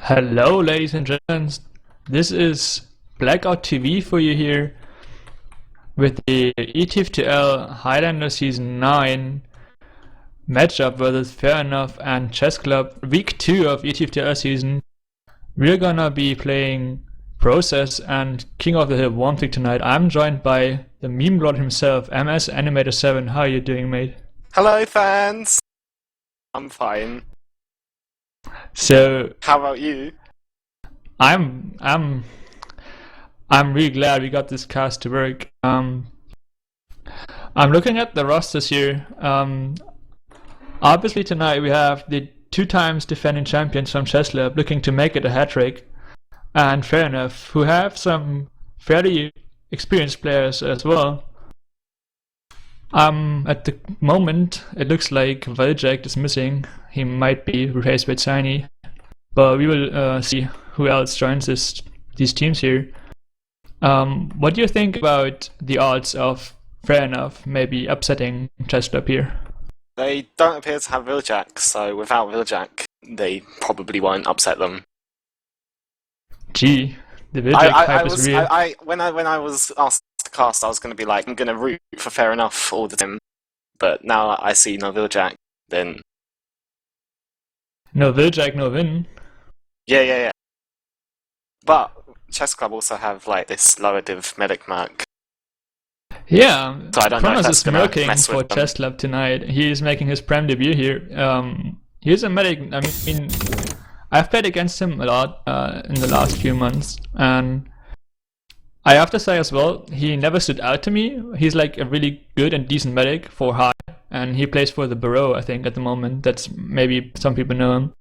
Hello, ladies and gentlemen. This is BlackOut TV for you here with the ETF2L Highlander Season 9 matchup versus Fair Enough and Chessclub Week 2 of ETF2L season. We're gonna be playing Process and King of the Hill Warmthig tonight. I'm joined by the meme lord himself, MS Animator 7. How are you doing, mate? Hello, fans. I'm fine. So, how about you? I'm really glad we got this cast to work. I'm looking at the rosters here. Obviously tonight we have the 2 times defending champions from Chessclub looking to make it a hat trick, and Fair Enough, who have some fairly experienced players as well. At the moment it looks like Veljak is missing. He might be replaced by Tiny, but we will see who else joins these teams here. What do you think about the odds of Fair Enough maybe upsetting Chessclub here? They don't appear to have Veljak, so without Veljak, they probably won't upset them. Gee, the Veljak hype is real. When I was asked to cast, I was going to be like, I'm going to root for Fair Enough all the time. But now I see no Veljak, then... No Veljak, no win. Yeah. But Chessclub also have like this lower div medic merc. Yeah, so I don't know if that's is smirking mess for with them. Chessclub tonight. He is making his Prem debut here. He's a medic. I mean, I've played against him a lot in the last few months, and I have to say as well, he never stood out to me. He's like a really good and decent medic for high, and he plays for the Barrow, I think, at the moment. That's maybe some people know him.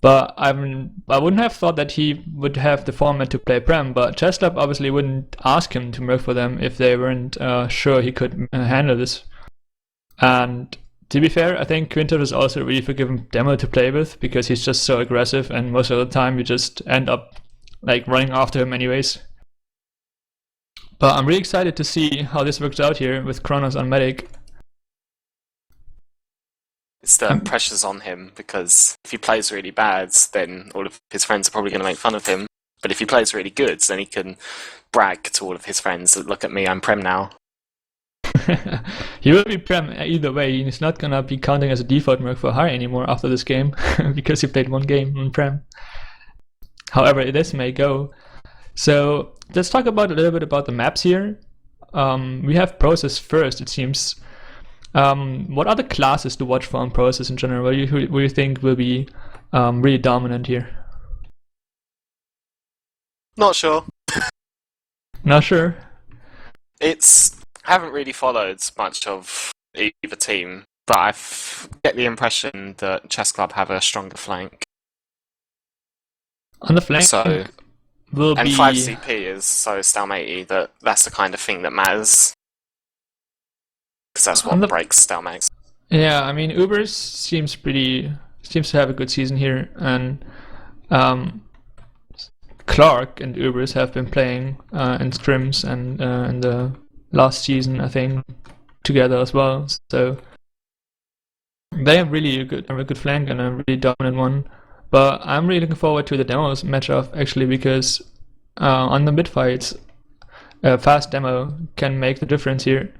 But I wouldn't have thought that he would have the format to play Prem, but Chessclub obviously wouldn't ask him to work for them if they weren't sure he could handle this. And to be fair, I think Quinter is also a really forgiving demo to play with, because he's just so aggressive, and most of the time you just end up like running after him anyways. But I'm really excited to see how this works out here with Kronos on medic. It's the pressure's on him, because if he plays really bad, then all of his friends are probably going to make fun of him. But if he plays really good, then he can brag to all of his friends that, look at me, I'm Prem now. He will be Prem either way. He's not going to be counting as a default merc for high anymore after this game, because he played 1 game on Prem. However, this may go. So let's talk about a little bit about the maps here. We have Process first, it seems. What other classes to watch for on Process in general? What do you think will be really dominant here? Not sure. Not sure? I haven't really followed much of either team, but I get the impression that Chessclub have a stronger flank. On the flank and be... 5 CP is so stalematy that that's the kind of thing that matters. Because that's what breaks stalemates. Yeah, I mean, Ubers seems to have a good season here, and Clark and Ubers have been playing in scrims and in the last season, I think, together as well. So they have really a good flank and a really dominant one. But I'm really looking forward to the demos matchup actually, because on the mid fights, a fast demo can make the difference here.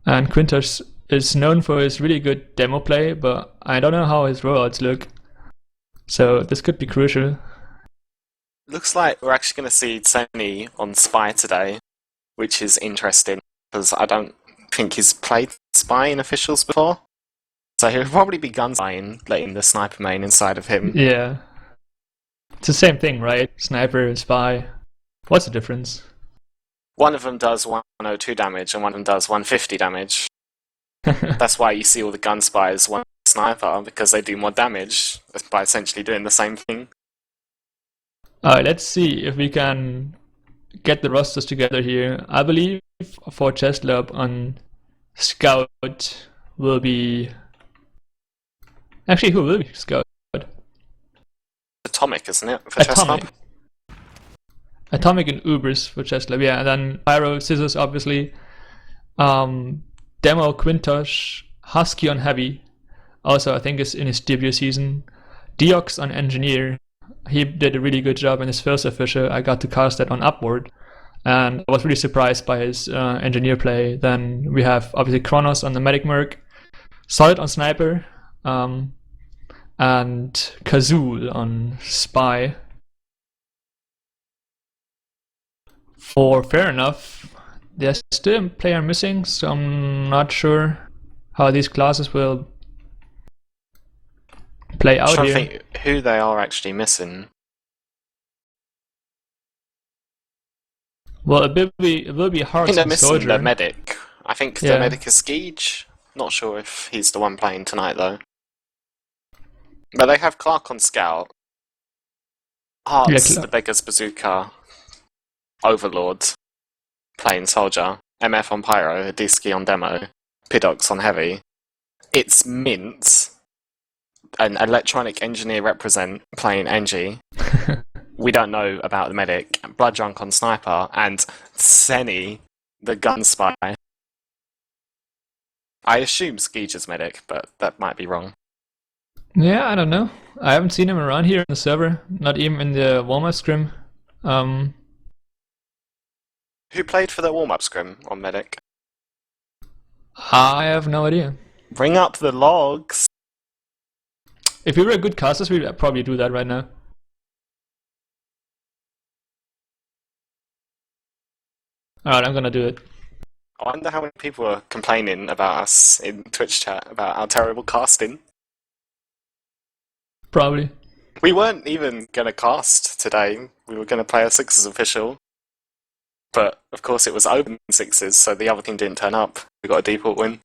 And Quinters is known for his really good demo play, but I don't know how his rollouts look. So this could be crucial. Looks like we're actually going to see Tony on Spy today, which is interesting, because I don't think he's played Spy in officials before. So he'll probably be gun spying, letting the sniper main inside of him. Yeah. It's the same thing, right? Sniper and Spy. What's the difference? One of them does 102 damage and one of them does 150 damage. That's why you see all the gun spies one sniper, because they do more damage by essentially doing the same thing. Alright, let's see if we can get the rosters together here. I believe for Chessclub on Scout will be... Actually, who will be Scout? Atomic, isn't it? For Chessclub? Atomic and Ubers for Chessclub, yeah. And then Pyro, Scissors, obviously. Demo, Quintosh, Husky on Heavy. Also, I think is in his debut season. Deox on Engineer. he did a really good job in his first official. I got to cast that on Upward, and I was really surprised by his engineer play. Then we have obviously Kronos on the Medic Merc, Solid on Sniper, and Kazul on Spy. For Fair Enough, there's still a player missing, so I'm not sure how these classes will play out I'm here. trying to think who they are actually missing. Well, it will be hard. I think they're missing Soldier. the medic. I think the Yeah. medic is Skeege. Not sure if he's the one playing tonight though. But they have Clark on Scout. Hearts, Yeah, the Beggar's Bazooka. Overlord playing Soldier. MF on Pyro. Diski on Demo. Pidox on Heavy. It's Mint. An electronic engineer represent playing Engie. We don't know about the medic. Blood Drunk on Sniper. And Senny, the gun spy. I assume Skeege's medic, but that might be wrong. Yeah, I don't know. I haven't seen him around here in the server, not even in the warm-up scrim. Who played for the warm-up scrim on medic? I have no idea. Bring up the logs. If we were good casters, we'd probably do that right now. Alright, I'm gonna do it. I wonder how many people are complaining about us in Twitch chat about our terrible casting. Probably. We weren't even going to cast today. We were going to play a Sixers official. But, of course, it was open Sixers, so the other team didn't turn up. We got a default win.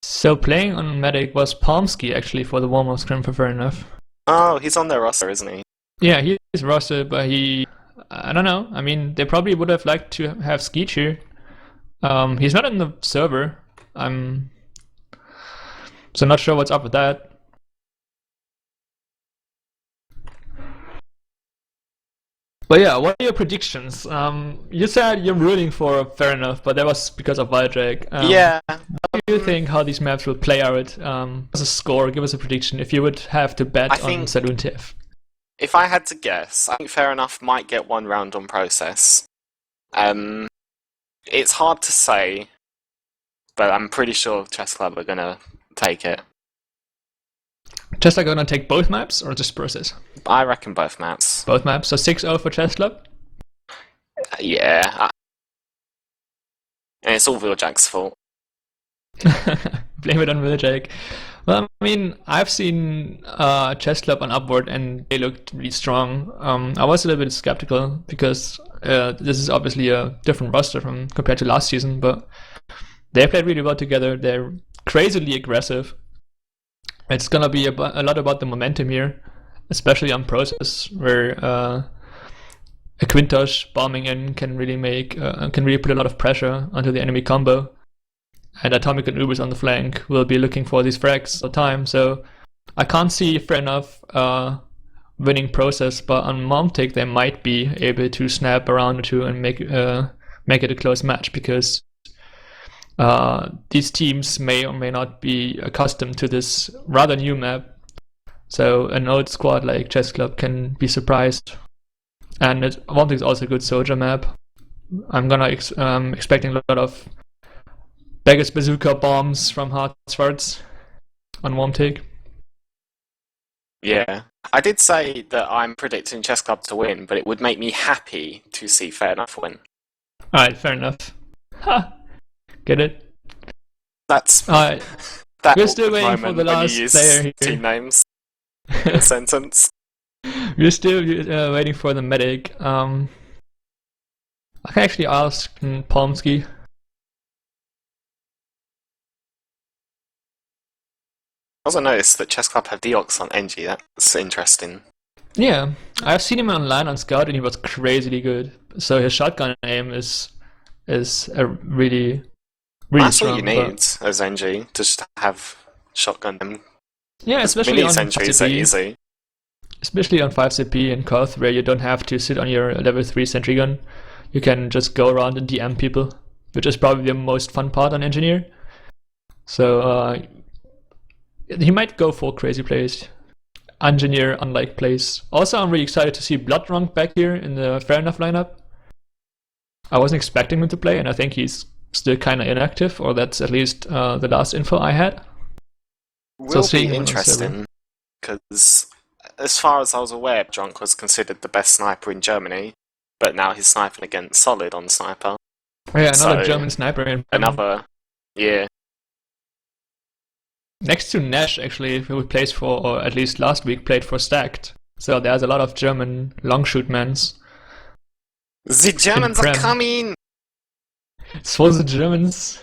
So playing on Medic was Palmsky actually for the warm-up scrim for Fair Enough. Oh, he's on their roster, isn't he? Yeah, he's rostered, but I don't know. I mean, they probably would have liked to have Skeech here. He's not in the server. I'm so not sure what's up with that. But yeah, what are your predictions? You said you're rooting for Fair Enough, but that was because of Wilddrake. Yeah. What do you think how these maps will play out? As a score, give us a prediction if you would have to bet on Saloon TF. If I had to guess, I think Fair Enough might get one round on process. It's hard to say, but I'm pretty sure Chessclub are going to take it. Chessclub gonna take both maps or just process? I reckon both maps. Both maps. So 6-0 for Chessclub? Yeah. And it's all Wheeljack's fault. Blame it on Wheeljack. Well, I mean, I've seen Chessclub on Upward and they looked really strong. I was a little bit skeptical because this is obviously a different roster compared to last season, but they played really well together. They're crazily aggressive. It's gonna be a lot about the momentum here, especially on process, where a Quintosh bombing in can really put a lot of pressure onto the enemy combo. And Atomic and Ubers on the flank will be looking for these frags all the time. So I can't see Fair Enough winning process, but on Momtic they might be able to snap a round or two and make it a close match because these teams may or may not be accustomed to this rather new map. So an old squad like Chessclub can be surprised. And Momtic is also a good soldier map. I'm gonna expecting a lot of Beggar's Bazooka bombs from Hartsvarts on Momtic. Yeah. I did say that I'm predicting Chessclub to win, but it would make me happy to see Fair Enough win. Alright, fair enough. Ha! Get it? That's Alright. that We're still awkward waiting for moment the when last you use player here. team names in a sentence. We're still waiting for the medic. I can actually ask Palmsky. I also noticed that Chessclub have Deox on Engie. That's interesting. Yeah, I've seen him online on Scout and he was crazily good. So his shotgun aim is a really That's strong. all you need as Engie, just to have shotgun them. Yeah, especially Mini on sentries are 5CP. easy. Especially on 5CP and Koth, where you don't have to sit on your level 3 sentry gun. You can just go around and DM people, which is probably the most fun part on Engineer. So he might go for crazy plays. engineer unlike plays. Also, I'm really excited to see Bloodrunk back here in the Fair Enough lineup. I wasn't expecting him to play, and I think he's still kind of inactive, or that's at least the last info I had. Will be interesting, because as far as I was aware, Drunk was considered the best sniper in Germany, but now he's sniping against Solid on Sniper. Oh, yeah, another German sniper. Yeah. Next to Nash, actually, who plays for, or at least last week played for Stacked. So there's a lot of German long shoot mans. The Germans are coming! It's for the Germans.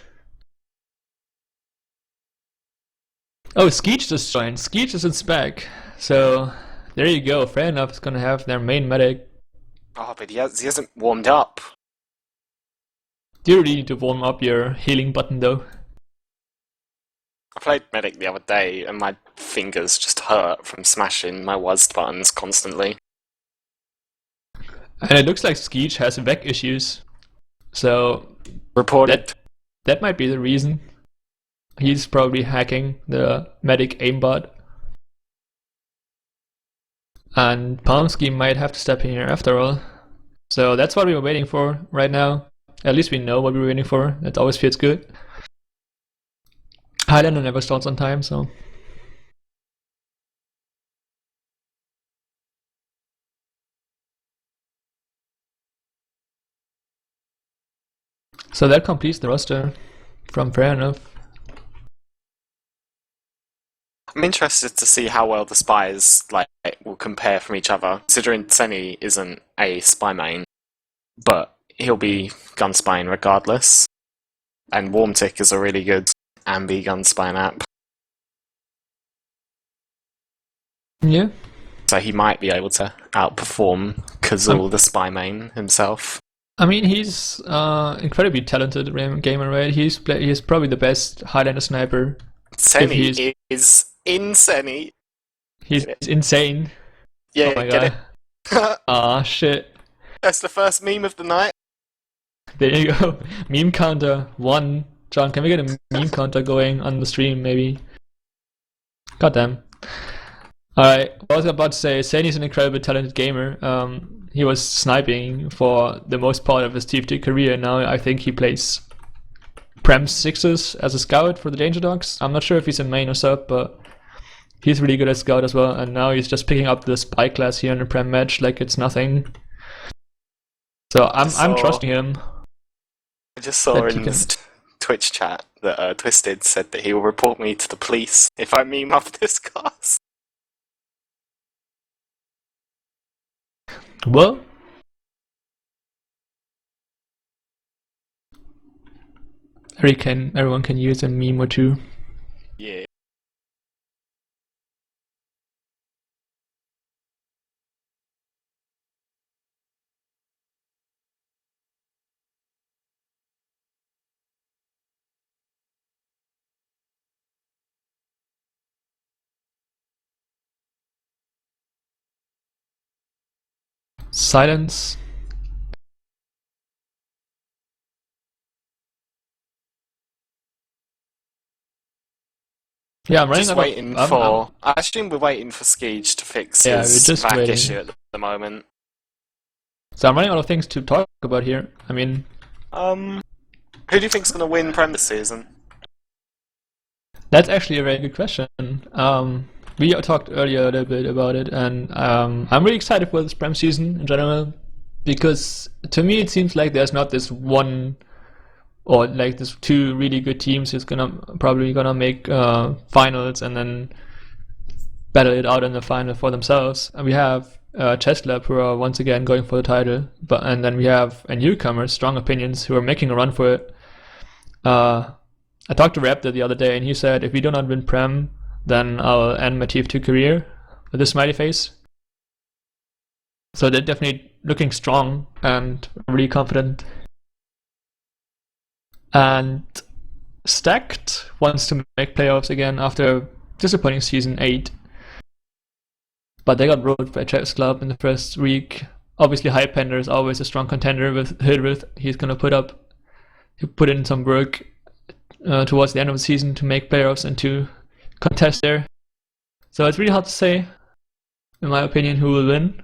Oh, Skeech just joined. Skeech is in spec. So there you go. Fair Enough is gonna have their main medic. Oh, but he hasn't warmed up. Do you really need to warm up your healing button though? I played medic the other day and my fingers just hurt from smashing my WASD buttons constantly. And it looks like Skeech has VEC issues. So reported. That might be the reason. He's probably hacking the medic aimbot. And Palmsky might have to step in here after all. So that's what we were waiting for right now. At least we know what we were waiting for. That always feels good. Highlander never starts on time, so... So that completes the roster from Fair Enough. I'm interested to see how well the spies will compare from each other, considering Seni isn't a spy main, but he'll be gun spying regardless. And Warmtick is a really good ambi gun spy map. Yeah. So he might be able to outperform Kazul, the spy main himself. I mean, he's incredibly talented gamer, right? He's probably the best Highlander sniper. Seni is insane. He's insane. Yeah, oh my get God. Ah, shit. That's the first meme of the night. There you go. Meme counter 1. John, can we get a meme counter going on the stream, maybe? Goddamn. Alright, I was about to say, Seni's an incredibly talented gamer. He was sniping for the most part of his TF2 career. Now I think he plays Prem 6s as a scout for the Danger Dogs. I'm not sure if he's a main or sub, but he's really good at scout as well. And now he's just picking up the spy class here in the Prem match like it's nothing. So I'm trusting him. I just saw in his Twitch chat that Twisted said that he will report me to the police if I meme up this cast. Well, everyone can use a meme or two. Yeah. Silence. Yeah, I'm running just waiting for. I assume we're waiting for Skeech to fix his back issue at the moment. So I'm running out of things to talk about here. I mean, who do you think's going to win Prem this season? That's actually a very good question. We talked earlier a little bit about it, and I'm really excited for this Prem season in general, because to me it seems like there's not this one, or like this two really good teams who's probably gonna make finals and then battle it out in the final for themselves. And we have Chessclub, who are once again going for the title, and then we have a newcomer, Strong Opinions, who are making a run for it. I talked to Raptor the other day, and he said if we do not win Prem, then I'll end my TF2 career with a smiley face. So they're definitely looking strong and really confident. And Stacked wants to make playoffs again after disappointing season 8. But they got rolled by Chessclub in the first week. Obviously, Highlander is always a strong contender with Hildreth. He's gonna put in some work towards the end of the season to make playoffs and to contest there. So it's really hard to say. in my opinion, who will win.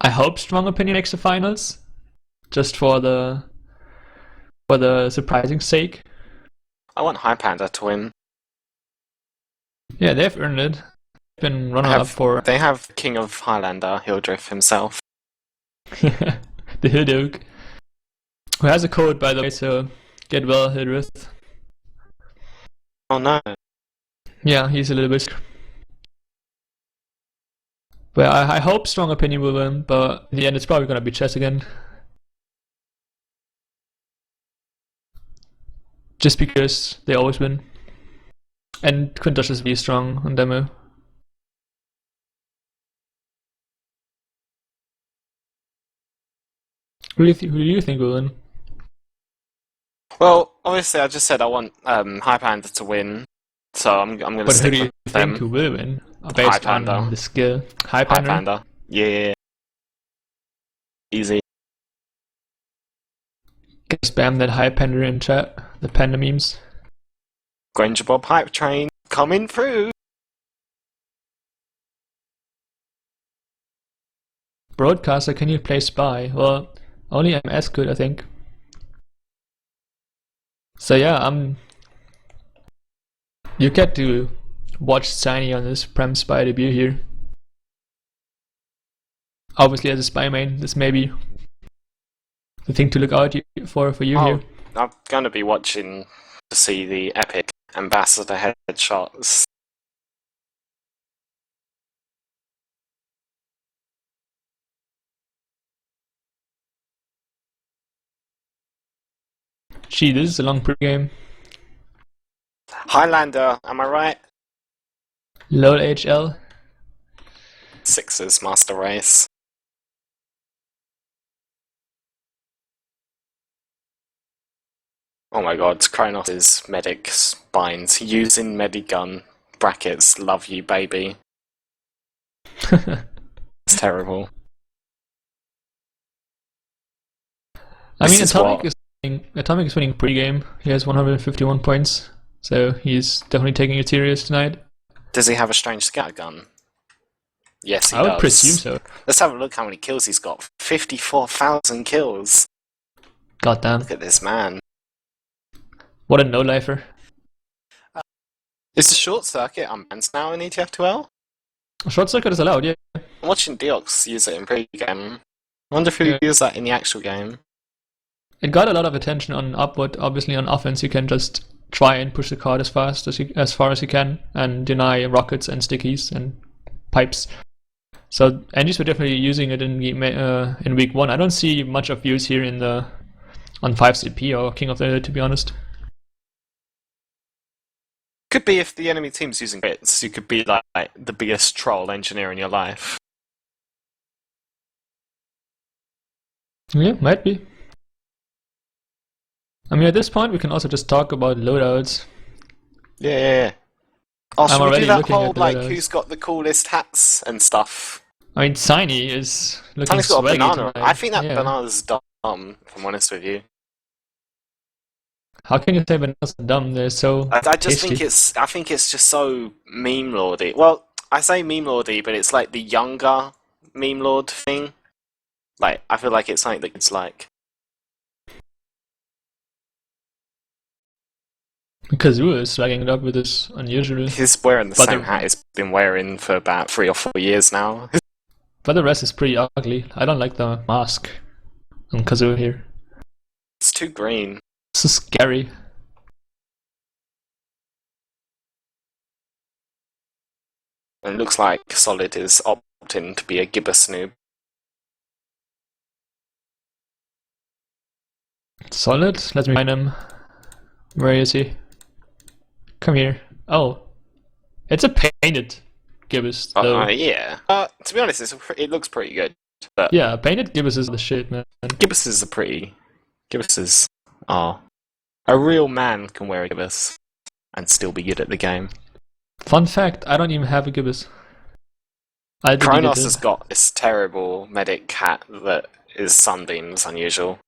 I hope Strong Opinion makes the finals, just for the surprising sake. I want Highlander to win. Yeah, they've earned it. Been runner-up for... They have King of Highlander, Hildreth himself. the Hilduke. Who has a code, by the way, so get well, Hildreth. Oh no. Yeah, he's a little bit... But I hope Strong Opinion will win, but in the end it's probably gonna be Chess again. Just because they always win. And Quintosh is really strong on demo. Who do you think will win? Well, obviously I just said I want Highlander to win, so I'm going to stick with them. But who do you think who will win? Based on the skill. Highlander. Yeah. Easy. Spam that Highlander in chat. The panda memes. Granger Bob hype train coming through. Broadcaster, can you play Spy? Well, only MS could, I think. So yeah, you get to watch Tiny on his Prem Spy debut here. Obviously, as a Spy main, this may be the thing to look out for you here. I'm going to be watching to see the epic ambassador headshots. Gee, this is a long pregame. Highlander, am I right? LOL HL. Sixers Master Race. Oh my god, Kronos' medic binds using medigun brackets love you baby. It's terrible. I mean, Atomic is winning pregame. He has 151 points, so he's definitely taking it serious tonight. Does he have a strange scatter gun? Yes, he does. I would does. presume so. Let's have a look how many kills he's got. 54,000 kills. Goddamn. Look at this man. What a no-lifer. Is the short circuit unbanned now in ETF2L? Short circuit is allowed, yeah. I'm watching Deox use it in pre-game. I wonder if he used that in the actual game. It got a lot of attention on upward. Obviously on offense you can just try and push the card as far as you can and deny rockets and stickies and pipes. So NGs were definitely using it in week 1. I don't see much of use here on 5CP or King of the Hill, to be honest. Could be if the enemy team's using bits, you could be like the biggest troll engineer in your life. Yeah, might be. I mean, at this point we can also just talk about loadouts. Yeah. Oh, should we do that whole like who's got the coolest hats and stuff? I mean, Tiny is looking Tiny's got a banana. tonight. I think that banana's dumb, if I'm honest with you. How can you say bananas are dumb? They're so I just tasty. I think it's just so meme lordy. Well, I say meme lordy, but it's like the younger meme lord thing. Like, I feel like it's something that kids like. Kazoo is swagging it up with this unusual. He's wearing the same hat he's been wearing for about 3 or 4 years now. But the rest is pretty ugly. I don't like the mask on Kazoo here. It's too green. This is scary. And it looks like Solid is opting to be a Gibbous noob. Solid? Let me find him. Where is he? Come here. Oh. It's a painted Gibbous, though. Yeah. To be honest, it looks pretty good. But yeah, painted Gibbous is the shit, man. Gibbuses are pretty... Gibbuses are... A real man can wear a Gibbous and still be good at the game. Fun fact, I don't even have a Gibbous. Kronos has got this terrible medic hat that is sunbeams unusual.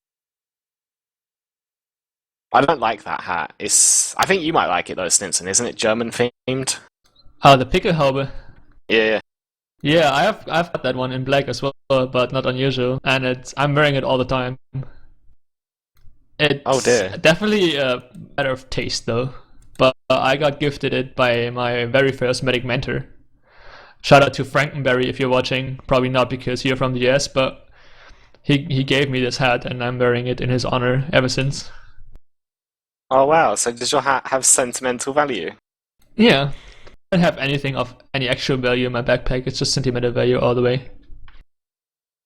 I don't like that hat. I think you might like it though, Stinson. Isn't it German themed? Oh, the Pickelhaube. Yeah. Yeah, I've got that one in black as well, but not unusual, and I'm wearing it all the time. Oh It's dear. definitely a matter of taste though, but I got gifted it by my very first medic mentor. Shout out to Frankenberry if you're watching. Probably not because you're from the US, but he gave me this hat and I'm wearing it in his honor ever since. Oh wow. So does your hat have sentimental value? Yeah, I don't have anything of any actual value in my backpack. It's just sentimental value all the way.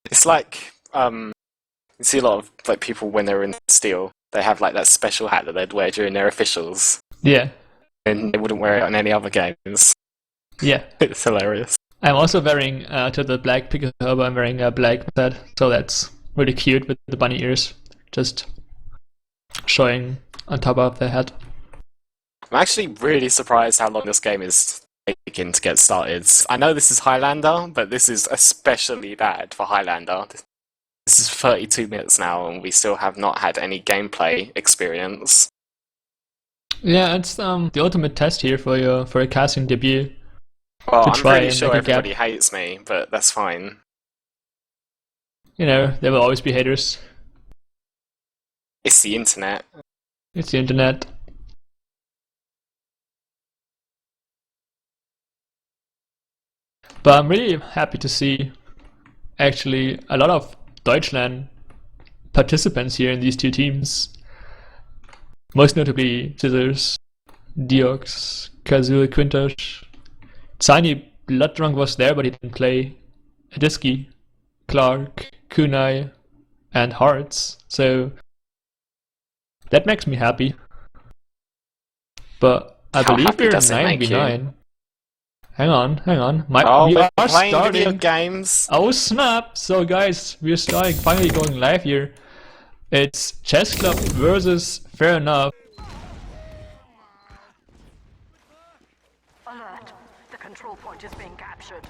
It's like you see a lot of like people when they're in Steel, they have like that special hat that they'd wear during their officials, Yeah, and they wouldn't wear it on any other games. yeah. It's hilarious. I'm also wearing to the black Pico Turbo. I'm wearing a black set, so that's really cute with the bunny ears, just showing on top of the hat. I'm actually really surprised how long this game is taking to get started. I know this is Highlander, but this is especially bad for Highlander. This is 32 minutes now, and we still have not had any gameplay experience. Yeah, it's the ultimate test here for a casting debut. Well, To I'm try pretty and sure make a gap. everybody hates me, but that's fine. You know, there will always be haters. It's the internet. It's the internet. But I'm really happy to see actually a lot of Deutschland participants here in these two teams. Most notably Scissors, Diox, Kazul, Quintosh. Tiny Blooddrunk was there, but he didn't play. Adiski, Clark, Kunai, and Hearts. So that makes me happy. But I How believe happy we're does it make you? 9v9. Hang on. Oh, We we're are playing video starting. games. Oh snap! So guys, we're starting, finally going live here. It's Chessclub versus Fair Enough. Alert! The control point is being captured.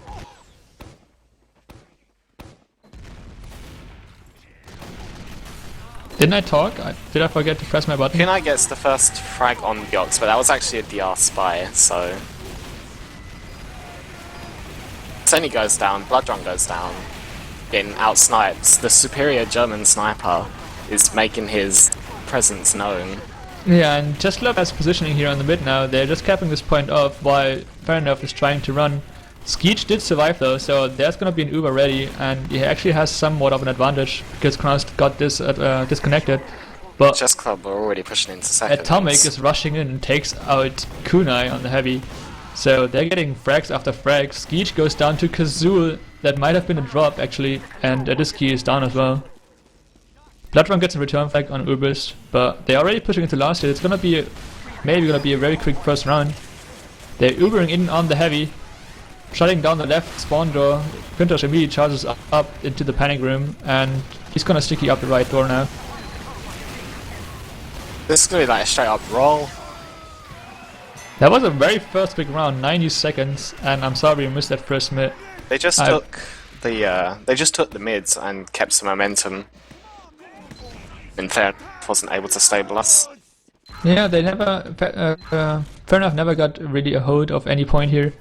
Didn't I talk? Did I forget to press my button? Kunai gets the first frag on Diox, but that was actually a DR spy, so... Sony goes down, Blooddrunk goes down, getting outsniped. The superior German sniper is making his presence known. Yeah, and Chessclub has positioning here on the mid now. They're just capping this point off while Fair Enough is trying to run. Skeech did survive though, so there's gonna be an Uber ready, and he actually has somewhat of an advantage because Kronos got this disconnected. But Chessclub are already pushing into seconds. Atomic is rushing in and takes out Kunai on the heavy. So they're getting frags after frags. Skeech goes down to Kazul. That might have been a drop actually, and Adiski is down as well. Blooddrunk gets a return flag on Ubers, but they're already pushing into last hit. It's gonna be maybe gonna be a very quick first round. They're Ubering in on the heavy, shutting down the left spawn door. Quintosh immediately charges up into the panic room, and he's gonna sticky up the right door now. This is gonna be like a straight up roll. That was a very first big round, 90 seconds, and I'm sorry we missed that first mid. They just took the mids and kept some momentum. And Fair wasn't able to stabilize. Yeah, they never. Fair Enough never got really a hold of any point here.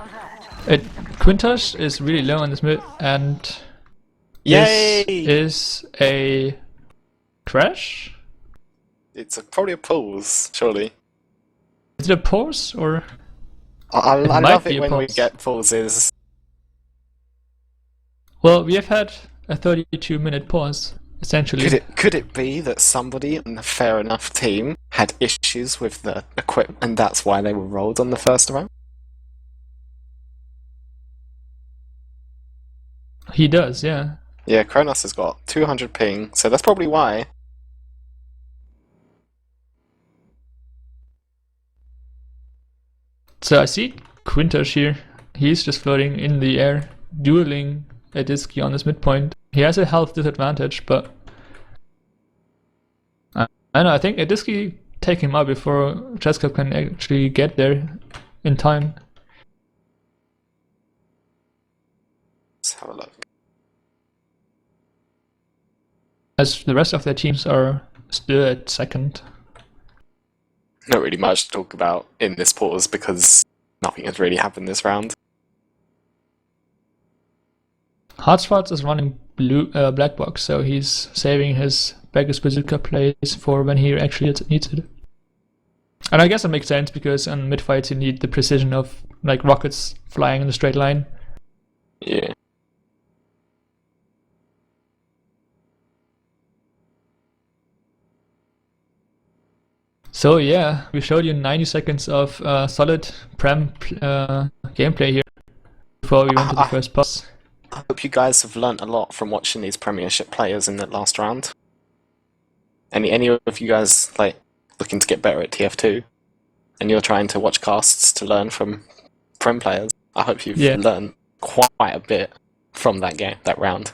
Quintosh is really low on this mid, and Yay! this is a crash. It's probably a pause, surely. Is it a pause or? I might love be it a when we pause. get pauses. Well, we have had a 32-minute pause essentially. Could it be that somebody on the Fair Enough team had issues with the equipment and that's why they were rolled on the first round? He does, yeah. Yeah, Kronos has got 200 ping, so that's probably why. So I see Quintosh here. He's just floating in the air, dueling Adiski on this midpoint. He has a health disadvantage, but I don't know. I think Adiski take him out before Chessclub can actually get there in time. Let's have a look. As the rest of their teams are still at second. Not really much to talk about in this pause because nothing has really happened this round. Hotspots is running black box, so he's saving his Vegas Bazooka plays for when he actually needs it. And I guess it makes sense because on mid fights you need the precision of like rockets flying in a straight line. Yeah. So yeah, we showed you 90 seconds of solid Prem gameplay here before we went to the first boss. I hope you guys have learnt a lot from watching these Premiership players in the last round. Any of you guys like looking to get better at TF2, and you're trying to watch casts to learn from Prem players? I hope you've learned quite a bit from that game, that round.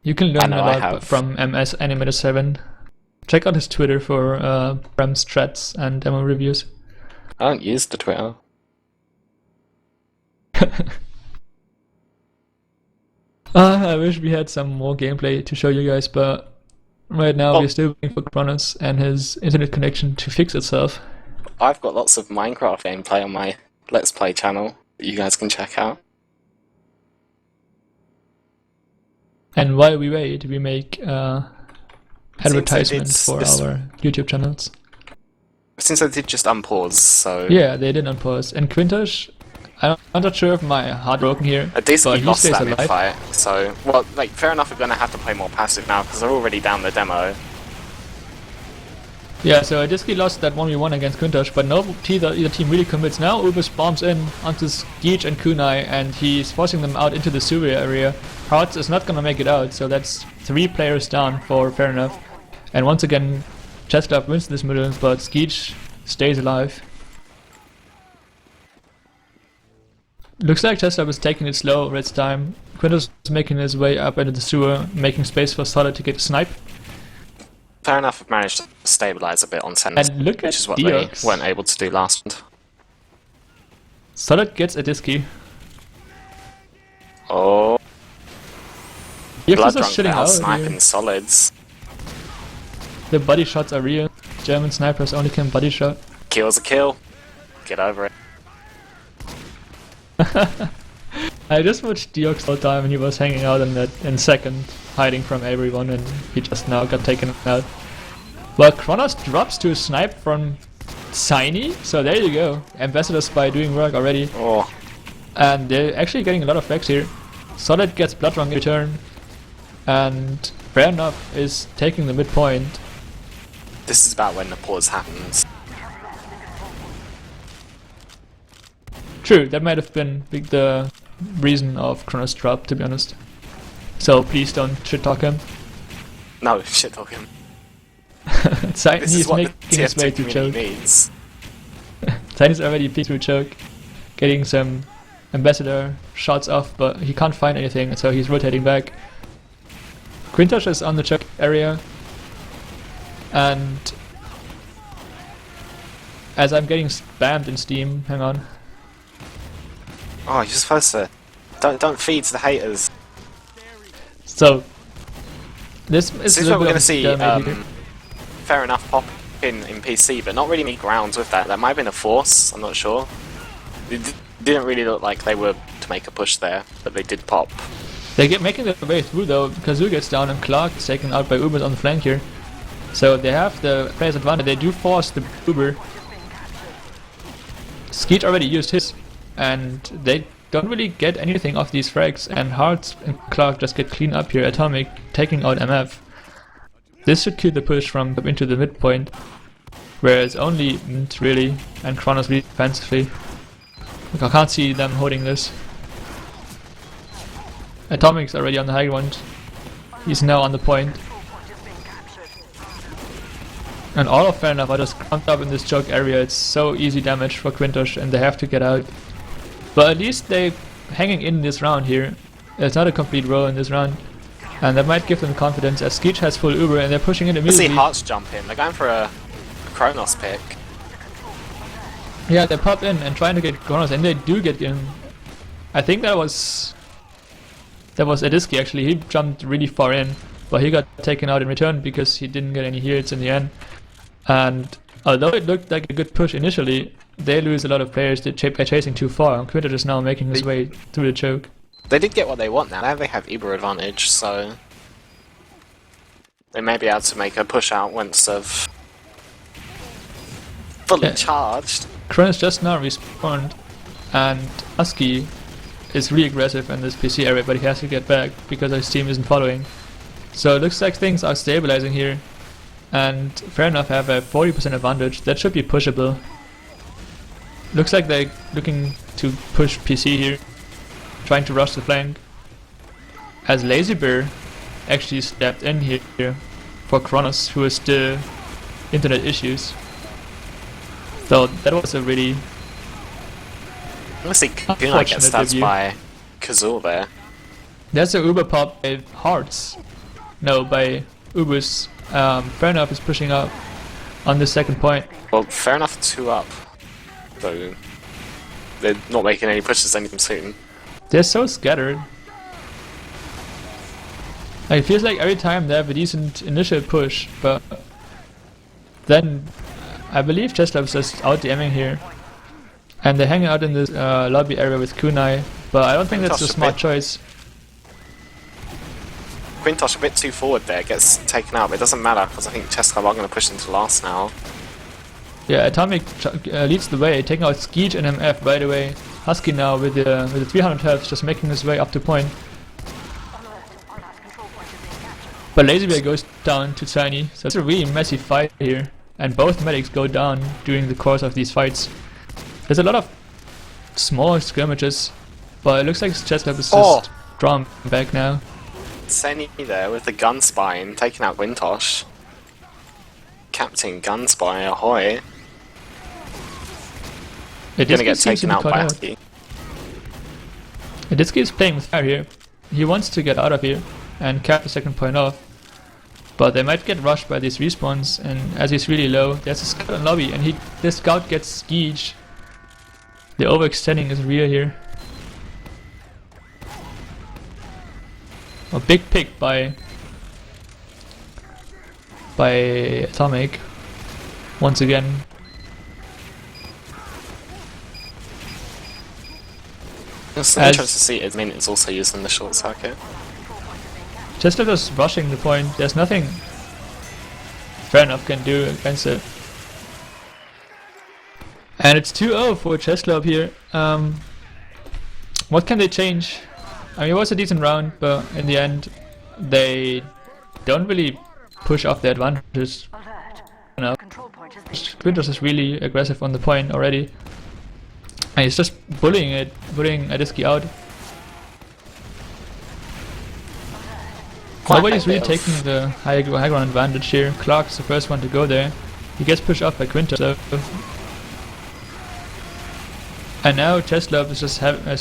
You can learn a lot from MS Animator 7. Check out his Twitter for Prem strats and demo reviews. I don't use the Twitter. I wish we had some more gameplay to show you guys, but right now we're still waiting for Kronos and his internet connection to fix itself. I've got lots of Minecraft gameplay on my Let's Play channel that you guys can check out. And while we wait, we make advertisements for our YouTube channels. Since I did just unpause, so... Yeah, they did unpause. And Quintosh, I'm not sure if my heart broken here, at least we lost that alive. fight, so... Well, like, fair enough, we're going to have to play more passive now, because they're already down the demo. Yeah, so Disky lost that 1v1 against Quintosh, but no either team really commits. Now Ubis bombs in onto Skeech and Kunai, and he's forcing them out into the sewer area. Hearts is not gonna make it out, so that's 3 players down for fair enough. And once again, Chessclub wins this middle, but Skeech stays alive. Looks like Chessclub is taking it slow this time. Quintosh is making his way up into the sewer, making space for Solid to get a snipe. Fair enough, we've managed to stabilize a bit on centers, And look which at is what Diox. they weren't able to do last round. Solid gets a Disky. Oh. Diox is Blood shitting out sniping here. Solids. The body shots are real. German snipers only can body shot. Kill's a kill. Get over it. I just watched Diox all the time and he was hanging out in second, hiding from everyone, and he just now got taken out. Well, Kronos drops to a snipe from Tiny, so there you go. Ambassador Spy doing work already. Oh. And they're actually getting a lot of facts here. Solid gets Bloodrung in return, and fair enough is taking the midpoint. This is about when the pause happens. True, that might have been the reason of Kronos' drop, to be honest. So please don't shit talk him. No, shit talk him. Tiny's This is what making the his way TF2 to choke. community needs. Tiny's already peeked through choke, getting some ambassador shots off, but he can't find anything, so he's rotating back. Quintosh is on the choke area, and as I'm getting spammed in Steam, hang on. Oh, you're supposed to... Don't feed to the haters. So, this is This is a where we're little going to bit see of here. fair enough pop in PC, but not really any grounds with that. That might have been a force, I'm not sure. It didn't really look like they were to make a push there, but they did pop. They get making their way through though. Kazoo gets down and Clark is taken out by Ubers on the flank here. So they have the player's advantage. They do force the Uber. Skeet already used his, and they don't really get anything off these frags, and Hearts and Clark just get clean up here. Atomic taking out MF. This should kill the push from up into the midpoint, where it's only Mint really, and Kronos really defensively. Like, I can't see them holding this. Atomic's already on the high ground. He's now on the point. And all of fair enough are just clumped up in this choke area. It's so easy damage for Quintosh, and they have to get out. But at least they're hanging in this round here. It's not a complete row in this round. And that might give them confidence, as Skeech has full Uber and they're pushing it Let's immediately. see Hearts jump in. They're going for a Kronos pick. Yeah, they pop in and trying to get Kronos, and they do get in. I think that was Adiski actually. He jumped really far in, but he got taken out in return because he didn't get any hits in the end. And although it looked like a good push initially, they lose a lot of players by chasing too far, and Quintosh is now making his way through the choke. They did get what they want now. Now they have Uber advantage, so they may be able to make a push out once they've fully charged. Kronos just now respawned, and Husky is really aggressive in this PC area, but he has to get back because his team isn't following. So it looks like things are stabilizing here, and fair enough have a 40% advantage. That should be pushable. Looks like they're looking to push PC here, trying to rush the flank, as Lazy Bear actually stepped in here for Kronos, who has still internet issues. So that was a really Let's see, Kunai gets stabbed by Kazul there. There's a Uber pop by Hearts. No, by Ubers. Fair enough is pushing up on the second point. Well, fair enough, 2 up. So they're not making any pushes anytime soon. They're so scattered. Like, it feels like every time they have a decent initial push, but then I believe Chessclub is just out DMing here. And they're hanging out in this lobby area with Kunai, but I don't think that's a smart choice. Quintosh a bit too forward there, gets taken out, but it doesn't matter because I think Chessclub are going to push into last now. Yeah, Atomic leads the way, taking out Skeech and MF. By the way, Husky now with the 300 health, just making his way up to point. But Lazy Bear goes down to Tiny, so it's a really messy fight here, and both medics go down during the course of these fights. There's a lot of small skirmishes, but it looks like Chessclub is just drawn back now. Seni there with the Gunspine, taking out Quintosh. Captain Gunspine, ahoy. Gonna get taken out by Husky. This is playing with fire here. He wants to get out of here and cap the second point off. But they might get rushed by these respawns, and as he's really low, there's a scout in lobby, and the scout gets Skeech. The overextending is real here. A big pick by Atomic once again. It's interesting to see his minions also using the short circuit. Chessclub is rushing the point. There's nothing fair enough can do against it. And it's 2-0 for Chessclub here. What can they change? I mean, it was a decent round, but in the end, they don't really push off the advantage. Quintos is really aggressive on the point already. And he's just bullying Adisky out. Nobody's really taking the high ground advantage here. Clark's the first one to go there. He gets pushed off by Quintos. And now Chessclub is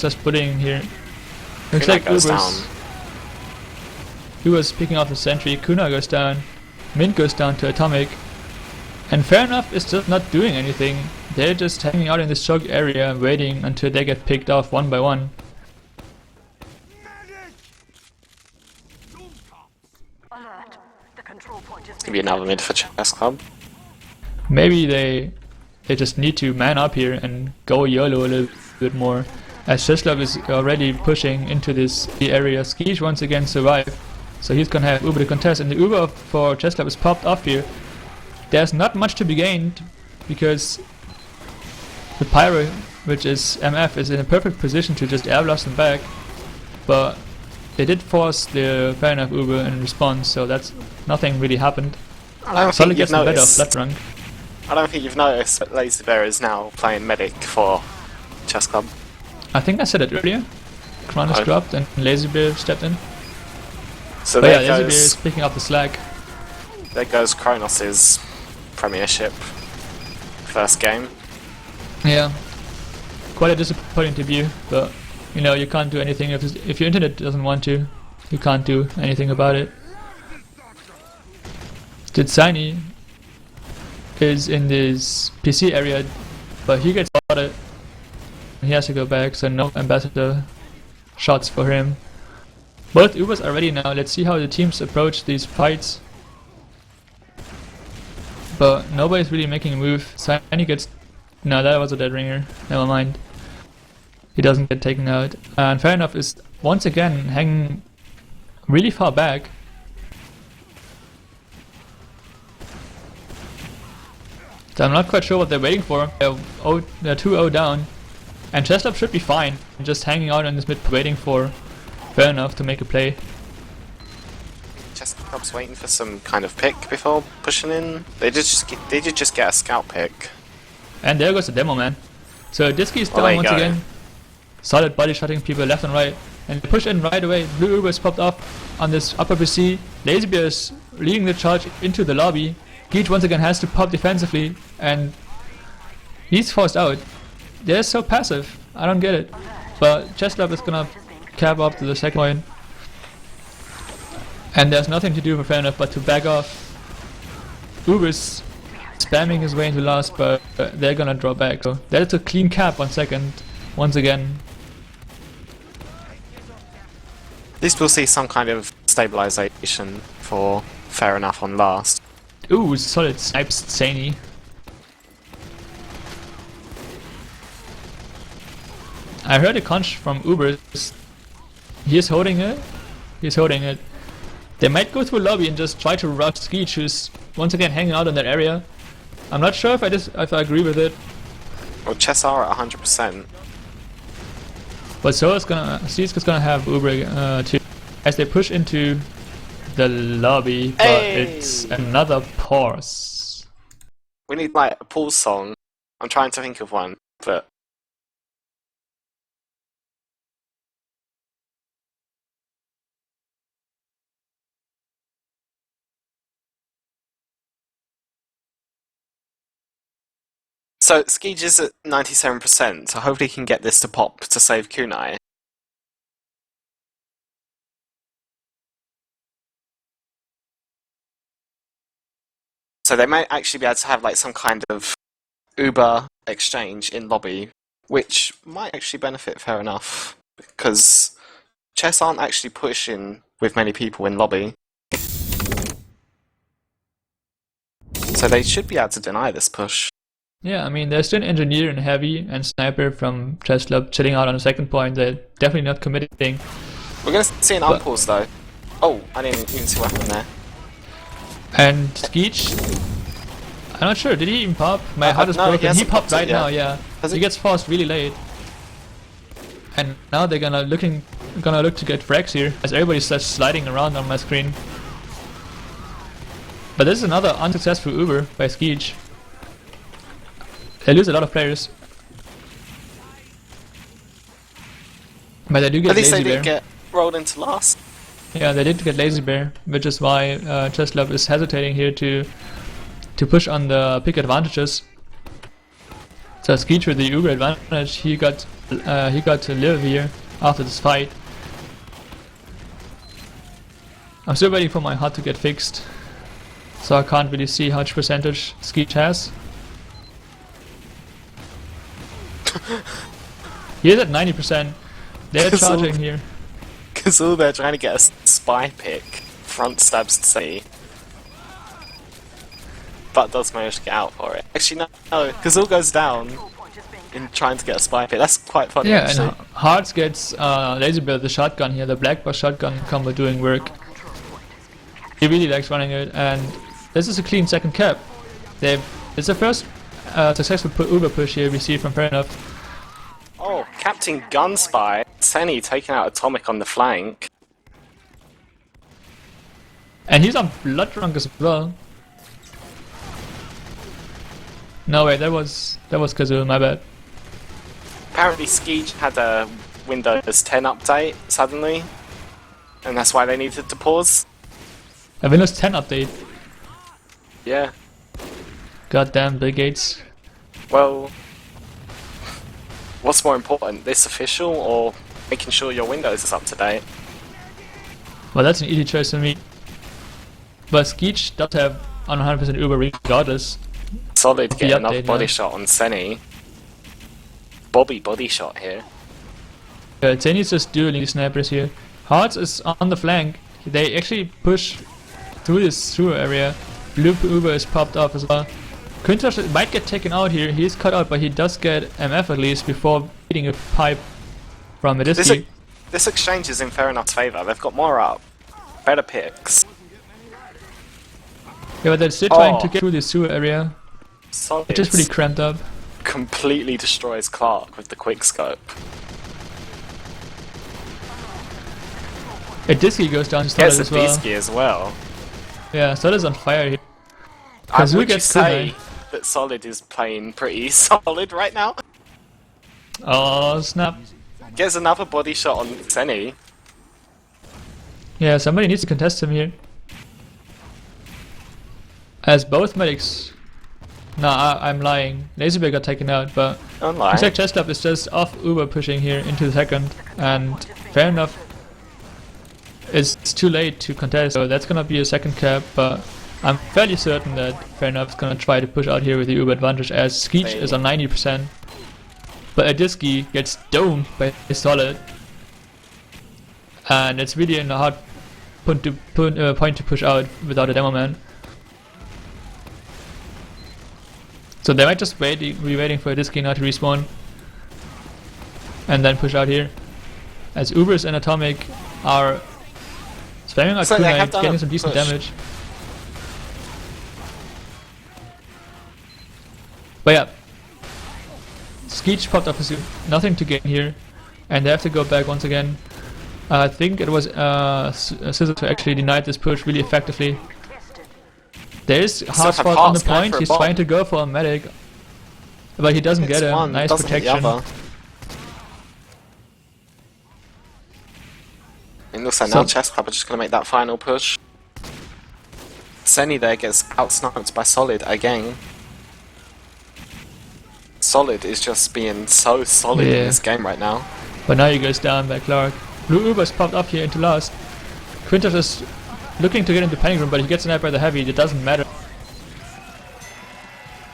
just bullying here. Looks like Uber's picking off the sentry. Kuna goes down. Mint goes down to Atomic. And fair enough is just not doing anything. They're just hanging out in this choke area waiting until they get picked off one by one. Maybe another mid for Chessclub. Maybe they just need to man up here and go YOLO a little bit more. As Chessclub is already pushing into this area. Skeech once again survived, so he's gonna have Uber to contest, and the Uber for Chessclub is popped off here. There's not much to be gained because the Pyro, which is MF, is in a perfect position to just air blast them back, but they did force the fair enough Uber in response, so that's nothing really happened. Solid gets the better of flat rank. I don't think you've noticed that Lazy Bear is now playing medic for Chessclub. I think I said it earlier. Kronos dropped and Lazy Bear stepped in. So Lazy Bear is picking up the slack. There goes Kronos' premiership first game. Yeah, quite a disappointing debut, but you know, you can't do anything if your internet doesn't want to. You can't do anything about it. Titsani is in this PC area, but he gets spotted. He has to go back, so no ambassador shots for him. Both Ubers are ready now. Let's see how the teams approach these fights. But nobody's really making a move. Tiny gets... No, that was a dead ringer. Never mind. He doesn't get taken out. And fair enough is once again hanging really far back. So I'm not quite sure what they're waiting for. They're 2-0 down. And Chessclub should be fine. Just hanging out in this mid waiting for fair enough to make a play. Chessclub's waiting for some kind of pick before pushing in. They did just get a scout pick. And there goes the demo man. So Disky's Well, down once go. again. Solid body shotting people left and right. And they push in right away. Blue Uber's popped up on this upper PC. Lazybear is leading the charge into the lobby. Geach once again has to pop defensively and he's forced out. They're so passive. I don't get it. But Chessclub is gonna cap up to the second point. And there's nothing to do for fair enough but to back off. Uber's spamming his way into last, but they're gonna draw back. So that's a clean cap on second. Once again. At least we'll see some kind of stabilization for fair enough on last. Ooh, solid snipes, Zany. I heard a conch from Uber. He's holding it. He's holding it. They might go through lobby and just try to rush Skeech, who's once again hanging out in that area. I'm not sure if I agree with it. Well, Chess are at 100%. But so is gonna have Uber too as they push into the lobby, but it's another pause. We need like a pause song. I'm trying to think of one, but so Skeege is at 97%, so hopefully he can get this to pop to save Kunai. So they might actually be able to have like some kind of Uber exchange in lobby, which might actually benefit fair enough, because Chess aren't actually pushing with many people in lobby. So they should be able to deny this push. Yeah, I mean, there's still an engineer and heavy and sniper from Chessclub chilling out on the second point. They're definitely not committing. We're going to see an unpause though. Oh, I didn't even see what happened there. And Skeech, I'm not sure, did he even pop? My heart is no, broken. He hasn't popped popped it right yet. now, yeah. Has He it? gets forced really late. And now they're gonna look to get frags here, as everybody starts sliding around on my screen. But this is another unsuccessful Uber by Skeech. They lose a lot of players. But they do get At least Lazy they Bear. didn't get rolled into last. Yeah, they did get Lazy Bear, which is why Chessclub is hesitating here to push on the pick advantages. So Skeech with the Uber advantage, he got to live here after this fight. I'm still waiting for my HUD to get fixed, so I can't really see how much percentage Skeech has. He is at 90%. They're charging here. Kazoo, they're trying to get a spy pick. Front stabs to see. But does manage to get out for it. Actually, no. Kazoo goes down in trying to get a spy pick. That's quite funny, Yeah, actually. and Hearts gets Lazy Bear the shotgun here, the black box shotgun combo doing work. He really likes running it, and this is a clean second cap. It's the first successful Uber push here we see from Fair Enough. Oh, Captain Gunspy. Senny taking out Atomic on the flank. And he's on Blood Drunk as well. No wait, that was Kazoo, my bad. Apparently Skeech had a Windows 10 update suddenly, and that's why they needed to pause. A Windows 10 update. Yeah. Goddamn Bill Gates. Well, what's more important, this official or making sure your Windows is up to date? Well, that's an easy choice for me. But Skeech does have on 100% Uber regardless. Solid, The get another update, body yeah. shot on Senny. Bobby body shot here. Tenny's just dueling the snipers here. Hearts is on the flank. They actually push through this through area. Blue Uber is popped off as well. Quintosh might get taken out here. He's cut out, but he does get MF at least before hitting a pipe from Medisky. This exchange is in Fair Enough's favour. They've got more up. Better picks. Yeah, but they're still trying to get through the sewer area. Solid. It's just really cramped up. Completely destroys Clark with the quickscope. A Disky goes down to Solid Gets a as well. Disky as well. Yeah, Solid's on fire here. Would you gets say kunai. that Solid is playing pretty solid right now? Oh, snap. Gets another body shot on Senny. Yeah, somebody needs to contest him here. As both medics... Nah, I'm lying. Laserbear got taken out, but... Online. Looks like Chessclub is just off Uber pushing here into the second. And fair enough, it's too late to contest, so that's gonna be a second cap, but I'm fairly certain that fair enough is gonna try to push out here with the Uber advantage as Skeech is on 90%. But Adisky gets domed by Solid. And it's really in a hard point to push out without a demo man. So they might just be waiting for Adisky now to respawn. And then push out here. As Ubers and Atomic are spamming out kunai, getting some decent damage. But yeah, Skeech popped up his nothing to gain here, and they have to go back once again. I think it was Scissors who actually denied this push really effectively. There is Hotspot on the point, he's trying to go for a medic, but he doesn't get him. Nice protection. It looks like now Chessclub are just going to make that final push. Senny there gets outsniped by Solid again. Solid is just being so solid in this game right now. But now he goes down by Clark. Blue Uber's popped up here into last. Quintus is looking to get into panic room, but he gets sniped by the heavy. It doesn't matter.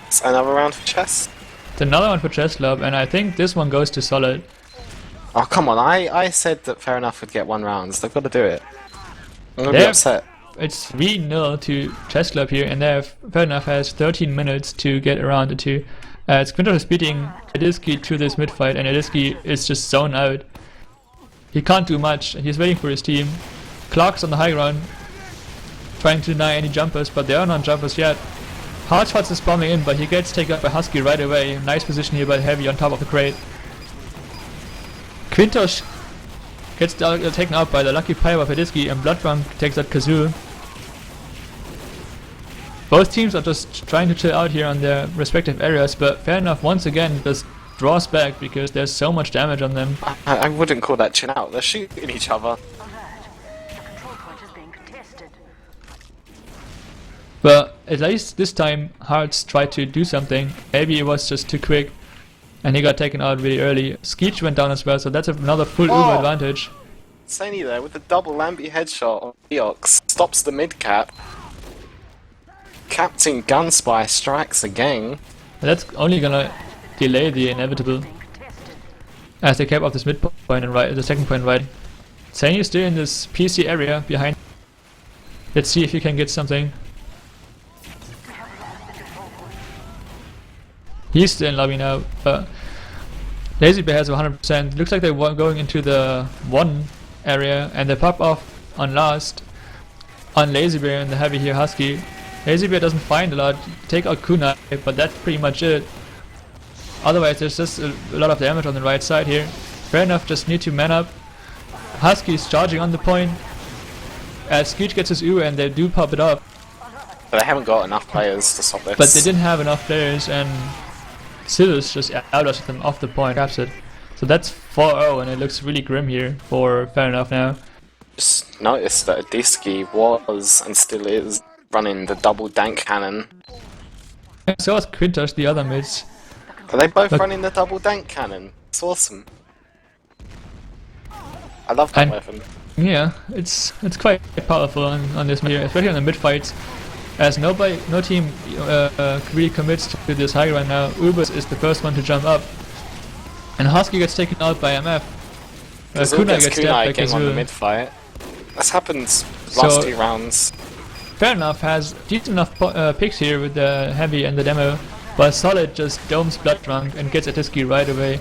It's another round for Chess. It's another one for Chessclub, and I think this one goes to Solid. Oh come on, I said that Fair Enough would get 1 round, so they've got to do it. I'm going to be upset. It's 3-0 to Chessclub here, and Fair Enough has 13 minutes to get around the two. Quintus is beating Adisky through this mid fight, and Adisky is just zoned out. He can't do much, he's waiting for his team. Clark's on the high ground, trying to deny any jumpers, but there are no jumpers yet. Hotspot is bombing in, but he gets taken up by Husky right away. Nice position here by Heavy on top of the crate. Quintos gets taken out by the lucky pyre of Adisky, and Bloodrunk takes out Kazoo. Both teams are just trying to chill out here on their respective areas, but Fair Enough once again just draws back because there's so much damage on them. I wouldn't call that chill out, they're shooting each other. But at least this time Hearts tried to do something. Maybe it was just too quick and he got taken out really early. Skeech went down as well, so that's another full Uber advantage. Senny there with the double Lambie headshot on Eox stops the mid cap. Captain Gunspy strikes again. And that's only gonna delay the inevitable. As they cap off this mid point and right, the second point right. Senny is still in this PC area behind. Let's see if he can get something. He's still in lobby now, but Lazybear has 100%. Looks like they're going into the 1 area, and they pop off on last on Lazybear and the heavy here Husky. Lazybear doesn't find a lot, take out kunai, but that's pretty much it. Otherwise there's just a lot of damage on the right side here. Fair Enough just need to man up. Husky is charging on the point. As Skeech gets his U and they do pop it up. But they haven't got enough players to stop this. But they didn't have enough players, and Scissors just outlasted them off the point, caps it. So that's 4-0, and it looks really grim here for Fair Enough now. Just noticed that Adisky was and still is running the double dank cannon. And so is Quintus, the other mids. Are they both running the double dank cannon? It's awesome. I love that weapon. Yeah, it's quite powerful on this mid, especially on the mid fights. As no team really commits to this high ground now. Ubers is the first one to jump up, and Husky gets taken out by MF. Kunai gets stabbed by on the mid fight. That's happened last 2 rounds. Fair Enough has decent enough picks here with the heavy and the demo, but Solid just domes Bloodrunk and gets Adisky right away.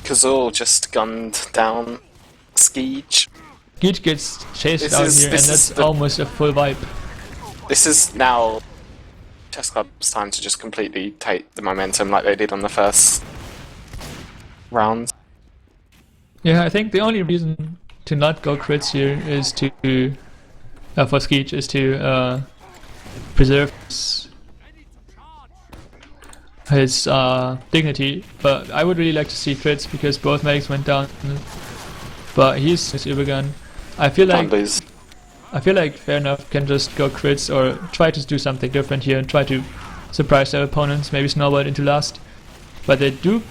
Kazul just gunned down. Skeege. Skeege gets chased This out is- here, and this is that's the- almost a full wipe. This is now Chessclub's time to just completely take the momentum like they did on the first round. Yeah, I think the only reason to not go crits here is to for Skeege is to preserve his dignity. But I would really like to see crits because both medics went down. But he's his Ubergun. I feel Can't like lose. Fair Enough can just go crits or try to do something different here and try to surprise their opponents, maybe snowball it into last. But they do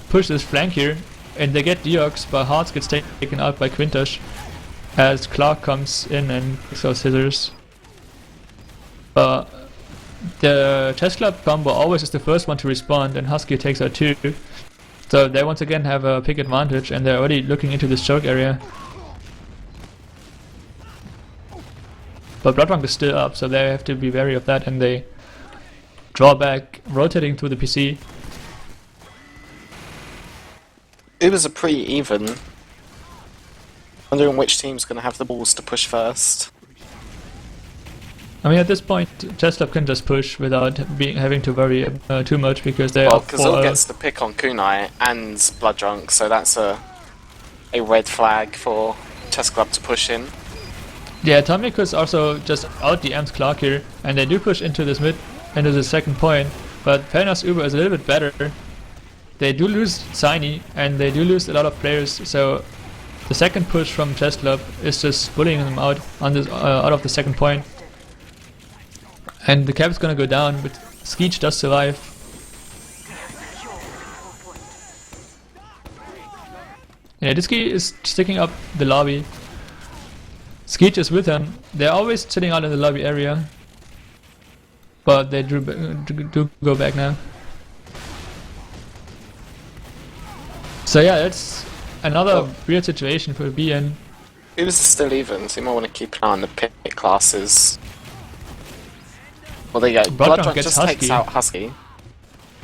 push this flank here, and they get Deox, but Hearts gets taken out by Quintosh as Clark comes in and picks those scissors. But the Chessclub combo always is the first one to respond, and Husky takes out 2. So they once again have a pick advantage, and they're already looking into this choke area. But Bloodrunk is still up, so they have to be wary of that, and they draw back, rotating through the PC. It was a pretty even. Wondering which team's going to have the balls to push first. I mean, at this point, Chessclub can just push without having to worry too much because they Well, are Kazil gets the pick on Kunai and Bloodrunk, so that's a red flag for Chessclub to push in. Yeah, Tomikus also just out DMs Clark here, and they do push into this into the second point, but Pernas Uber is a little bit better. They do lose Siny, and they do lose a lot of players, so the second push from Chessclub is just bullying them out on this out of the second point. And the cap is gonna go down, but Skeege does survive. Yeah, Disky is sticking up the lobby. Skeege is with him. They're always sitting out in the lobby area, but they do go back now. So yeah, that's another weird situation for B in. It was still even, so you might want to keep an eye on the pick classes. Well, there you go. Bloodrunk gets just Husky. takes out Husky.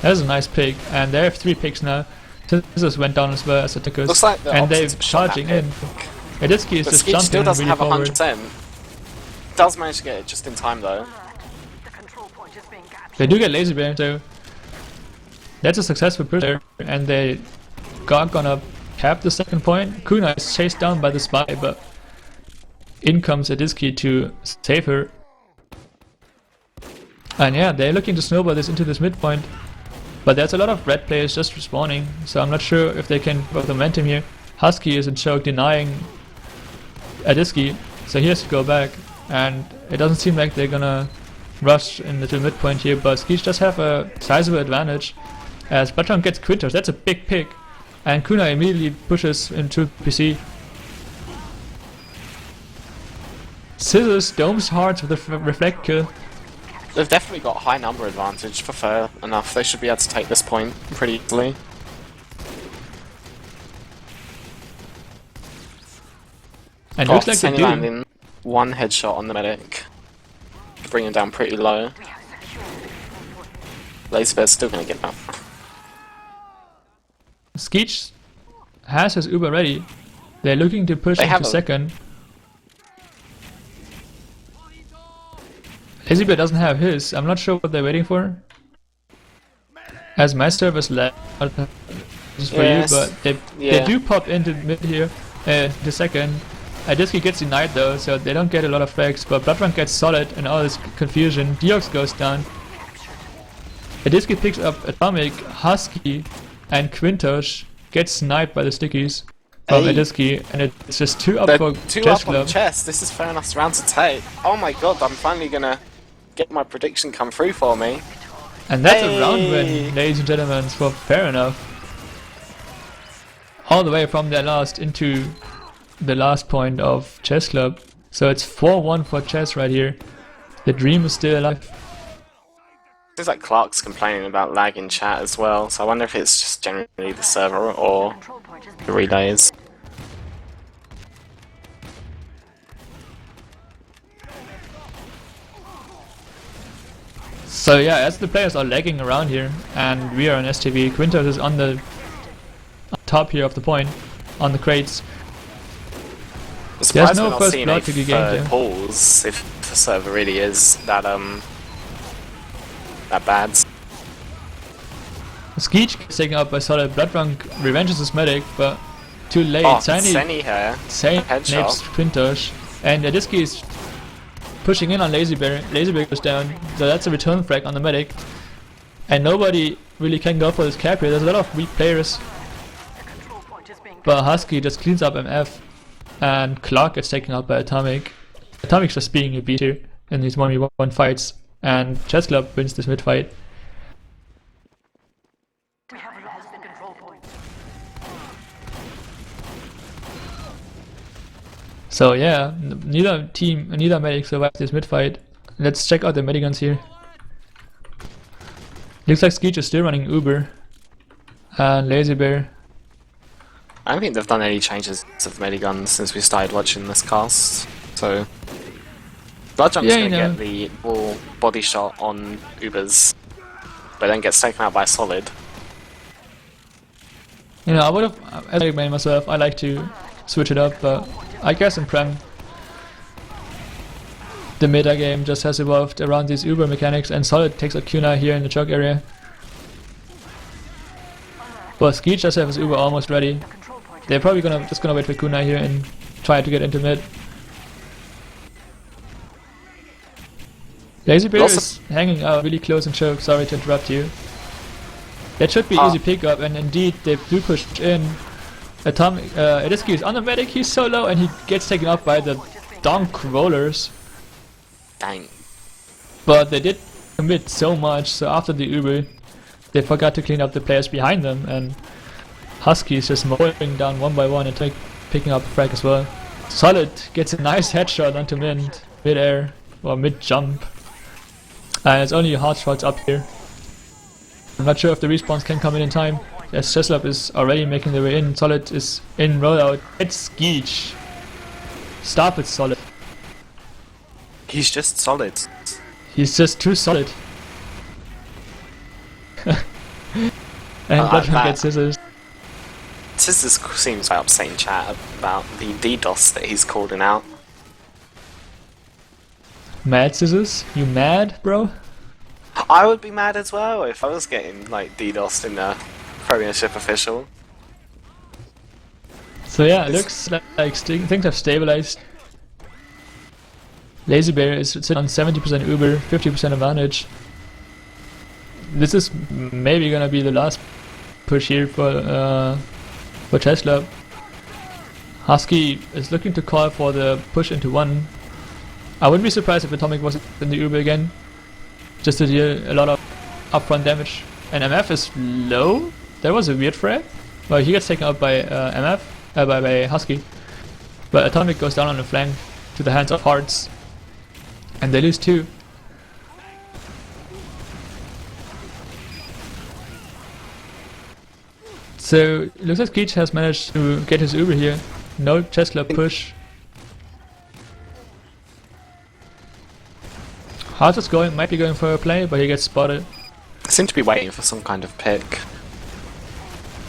That's a nice pick, and they have 3 picks now. Scissors went down as well as a Tickus, Looks like the and they're opposites shot charging that in. pick. Editsky is But just Skeege jumping still doesn't really have forward. 100%. Does manage to get it just in time though. The control point is being captured. They do get laser beam, so that's a successful push there, and they gonna cap the second point. Kuna is chased down by the spy, but in comes Editsky to save her. And yeah, they're looking to snowball this into this midpoint, but there's a lot of red players just respawning, so I'm not sure if they can put the momentum here. Husky is in choke denying Editsky, so he has to go back, and it doesn't seem like they're gonna rush in the midpoint here, but Skeege does have a sizable advantage as Bloodrunk gets Quintos. That's a big pick, and Kuna immediately pushes into PC. Scissors domes Hearts with a reflect kill. They've definitely got high number advantage for fair enough. They should be able to take this point pretty easily. And looks like they Seny do. landing 1 headshot on the medic. Bring him down pretty low. Laserbear's still gonna get up. Skeege has his Uber ready. They're looking to push They into have a- second. Lazybear doesn't have his. I'm not sure what they're waiting for. As my service left is for Yes. you, but they Yeah. do pop into mid here. The second. Adisky gets denied though, so they don't get a lot of frags, but Bloodrunk gets solid and all this confusion. Deox goes down. Adisky picks up Atomic, Husky, and Quintosh gets sniped by the stickies from Hey. Adisky, and it's just 2 up They're for 2 up on Chessclub. chess. This is fair enough round to take. Oh my god, I'm finally gonna get my prediction come through for me. And that's Hey. a round win, ladies and gentlemen, for fair enough. All the way from their last into the last point of Chessclub. So it's 4-1 for Chess right here. The dream is still alive. Seems like Clark's complaining about lag in chat as well, so I wonder if it's just generally the server or Control point is the being relays. So yeah, as the players are lagging around here, and we are on STV, Quintos is on the top here of the point, on the crates. surprised no we're not first seeing blood a to be gained third here. pulls if the server really is that bad. Skeech gets taken out by Solid. Bloodrunk revenges his medic, but too late. Oh, Sani here. napes Headshot. Quintosh, and Adiski is pushing in on Lazy Bear. Lazy Bear goes down, so that's a return frag on the medic. And nobody really can go for this cap here. There's a lot of weak players. The control point is being But Husky just cleans up MF, and Clark gets taken out by Atomic. Atomic's just being a beat here in these 1v1 fights, and Chessclub wins this mid fight. We have lost the control point. So yeah, neither medic survived this mid fight. Let's check out the mediguns here. Looks like Skeech is still running Uber, and Lazy Bear. I don't think they've done any changes to the mediguns since we started watching this cast. So Bloodjunk's gonna get the full body shot on Ubers, but then gets taken out by Solid. You know, I would have, as a main myself, I like to switch it up, but I guess in Prem, the meta game just has evolved around these Uber mechanics, and Solid takes a Q now here in the choke area. Well, Skeech just has his Uber almost ready. They're probably just gonna wait for Kunai here and try to get into mid. Lazy Bear is hanging out really close in choke. Sorry to interrupt you. That should be easy pickup, and indeed they do push in. Atomic, Ediski is on the medic. He's so low, and he gets taken up by the donk rollers. Dang. But they did commit so much, so after the Uber, they forgot to clean up the players behind them, and Husky is just mowing down one by one and picking up a frag as well. Solid gets a nice headshot onto mid-air, or mid-jump. And it's only hard shots up here. I'm not sure if the respawns can come in time, as Chessclub is already making their way in. Solid is in rollout. It's Skeech. Stop it, Solid. He's just solid. He's just too solid. And Bloodrunk gets scissors. Scissors seems quite upsetting chat about the DDoS that he's calling out. Mad scissors? You mad, bro? I would be mad as well if I was getting like DDoSed in a Premiership official. So yeah, it looks like things have stabilized. Lazy Bear is sitting on 70% Uber, 50% advantage. This is maybe gonna be the last push here for Chessclub. Husky is looking to call for the push into 1. I wouldn't be surprised if Atomic was in the Uber again, just to deal a lot of upfront damage. And MF is low. That was a weird frag. Well, he gets taken out by MF, by Husky. But Atomic goes down on the flank to the hands of Hearts, and they lose 2. So it looks like Skeech has managed to get his Uber here. No Chessclub push. Hearts is might be going for a play, but he gets spotted. I seem to be waiting for some kind of pick.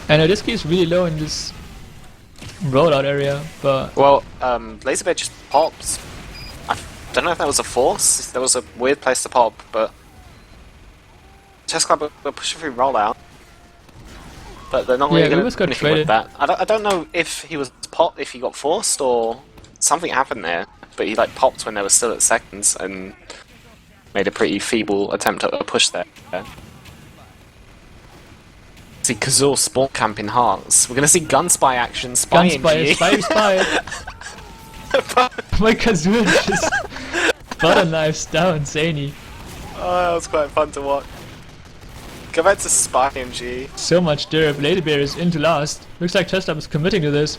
And Adiski is really low in this rollout area, but... Well, Laserbear just pops. I don't know if that was a force, there was a weird place to pop, but... Chessclub were pushing through rollout. But they're not really going to do anything with that. I don't know if he was if he got forced or something happened there, but he like popped when they were still at seconds and made a pretty feeble attempt at a push there. See Kazul spawn camp in Hearts. We're gonna see Gunspy action, Spy Spy. My Kazul just butter knives down Zany. Oh, that was quite fun to watch. Go back to Spy MG. So much derp. Lazy Bear is into last. Looks like Chessclub is committing to this,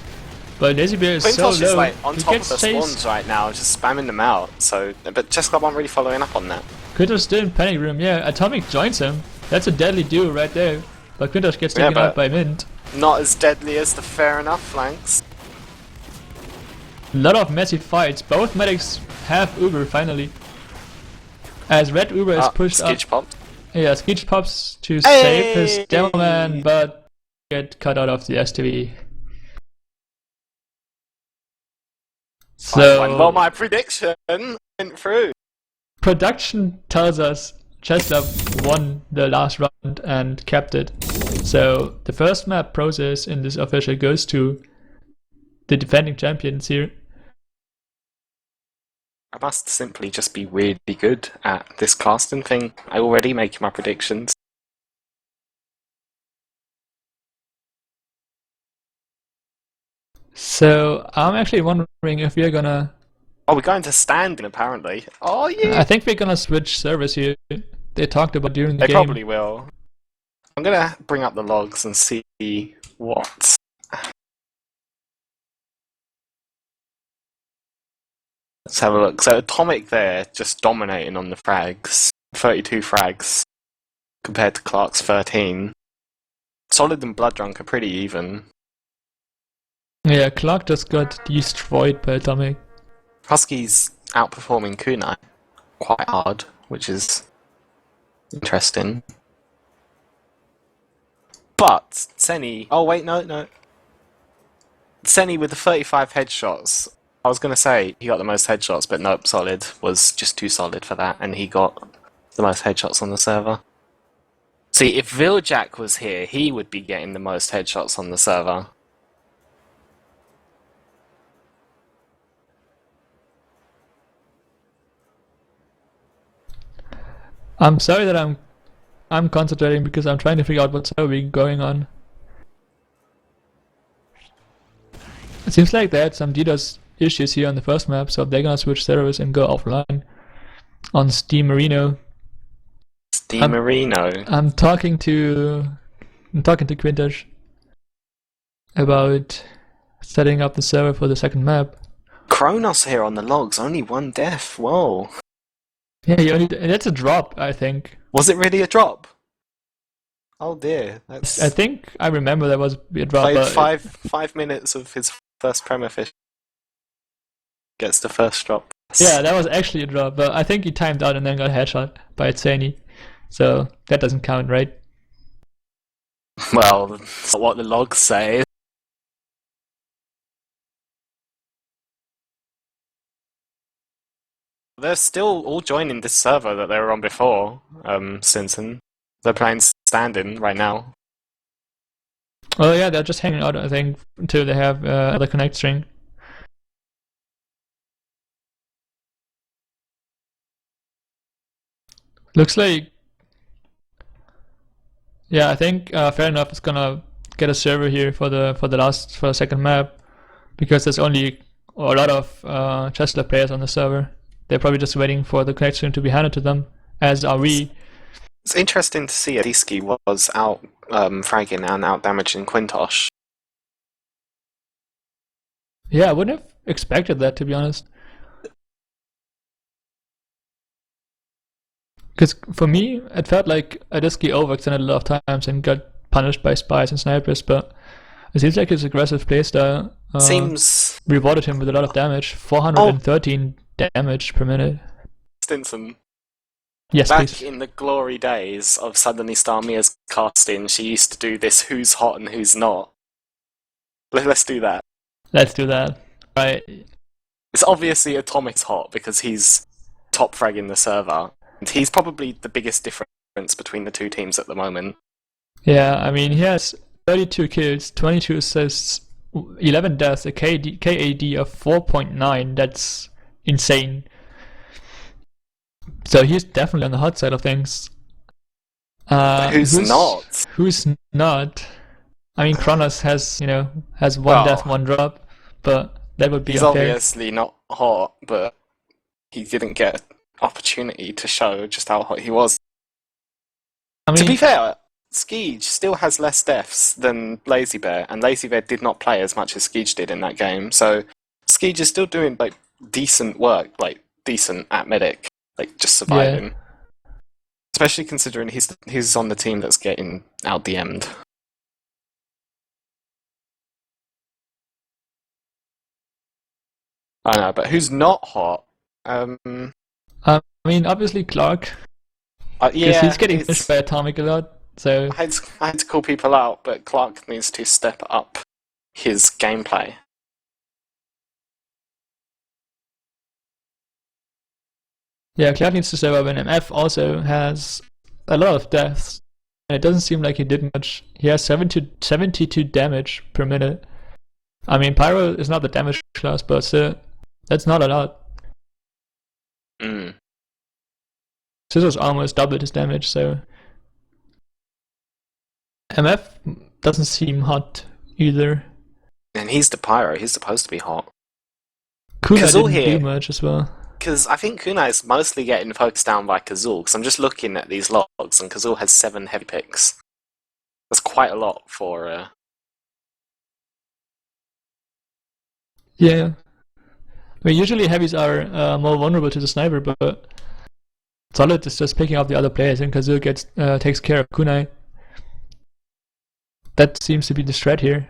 but Lazy Bear is so low. Is like on he top of gets the spawns right now, just spamming them out. So, but Chessclub aren't really following up on that. Quintosh still in panic room. Yeah, Atomic joins him. That's a deadly duo right there. But Quintosh gets taken out by Mint. Not as deadly as the fair enough flanks. A lot of messy fights. Both medics have Uber finally. As Red Uber is pushed up. Popped. Yeah, Skeech pops to save his demo man, but get cut out of the STV. So Well, my prediction went through. production tells us Chessclub won the last round and kept it. So the first map process in this official goes to the defending champions here. I must simply just be really good at this casting thing. I already make my predictions. So I'm actually wondering if we're gonna. Oh, we're going to standing apparently. Oh yeah. I think we're gonna switch servers here. They talked about during the They game. probably will. I'm gonna bring up the logs and see what. Let's have a look. So Atomic there, just dominating on the frags. 32 frags compared to Clark's 13. Solid and Blood Drunk are pretty even. Yeah, Clark just got destroyed by Atomic. Husky's outperforming Kunai quite hard, which is interesting. But Seni... Oh wait, no. Seni with the 35 headshots. I was going to say he got the most headshots, but nope, Solid was just too solid for that, and he got the most headshots on the server. See, if Viljack was here, he would be getting the most headshots on the server. I'm sorry that I'm concentrating because I'm trying to figure out what's going on. It seems like they had some DDoS issues here on the first map, so they're gonna switch servers and go offline on Steam Marino. Marino. I'm talking to Quintus about setting up the server for the second map. Kronos here on the logs, only one death. Whoa. Yeah, that's a drop, I think. Was it really a drop? Oh dear. I think I remember there was a drop. Played 5 minutes of his first Premier Fish. Gets the first drop. Yeah, that was actually a drop, but I think he timed out and then got headshot by Tseni. So that doesn't count, right? Well, that's what the logs say. They're still all joining this server that they were on before, Stinson. They're playing standing right now. Oh yeah, they're just hanging out, I think, until they have the connect string. Looks like, yeah, I think Fair Enough is gonna get a server here for the second map, because there's only a lot of Chessclub players on the server. They're probably just waiting for the connect string to be handed to them, as are we. It's interesting to see Adiski was out fragging and out damaging Quintosh. Yeah, I wouldn't have expected that, to be honest. Because for me, it felt like Adiski overextended a lot of times and got punished by spies and snipers, but it seems like his aggressive playstyle seems rewarded him with a lot of damage. 413 damage per minute. Stinson. Yes, Back please. in the glory days of Suddenly Starmia's casting, she used to do this who's hot and who's not. Let's do that. Let's do that. Right. It's obviously Atomic's hot because he's top fragging the server. And he's probably the biggest difference between the two teams at the moment. Yeah, I mean, he has 32 kills, 22 assists, 11 deaths, a KAD of 4.9. That's insane. So he's definitely on the hot side of things. Who's not? Who's not? I mean, Kronos has one death, one drop, but that would be He's unfair. obviously not hot, but he didn't get opportunity to show just how hot he was. I mean, to be fair, Skeege still has less deaths than Lazy Bear, and Lazy Bear did not play as much as Skeege did in that game, so Skeege is still doing like decent work, like decent at medic, like just surviving. Yeah. Especially considering he's on the team that's getting out DM'd. I know, but who's not hot? I mean, obviously Clark, because Yeah, he's getting pushed by Atomic a lot. So I had to call people out, but Clark needs to step up his gameplay. Yeah, Cloud needs to step up, and MF also has a lot of deaths, and it doesn't seem like he did much. He has 72 damage per minute. I mean, Pyro is not the damage class, but that's not a lot. Scissors almost doubled his damage, so MF doesn't seem hot either. And he's the Pyro, he's supposed to be hot. Kunai Kazul didn't here- do much as well. Because I think Kunai is mostly getting focused down by Kazul, because I'm just looking at these logs, and Kazul has 7 heavy picks. That's quite a lot for... Yeah. I mean, usually heavies are more vulnerable to the sniper, but Solid is just picking up the other players, and Kazul takes care of Kunai. That seems to be the strat here.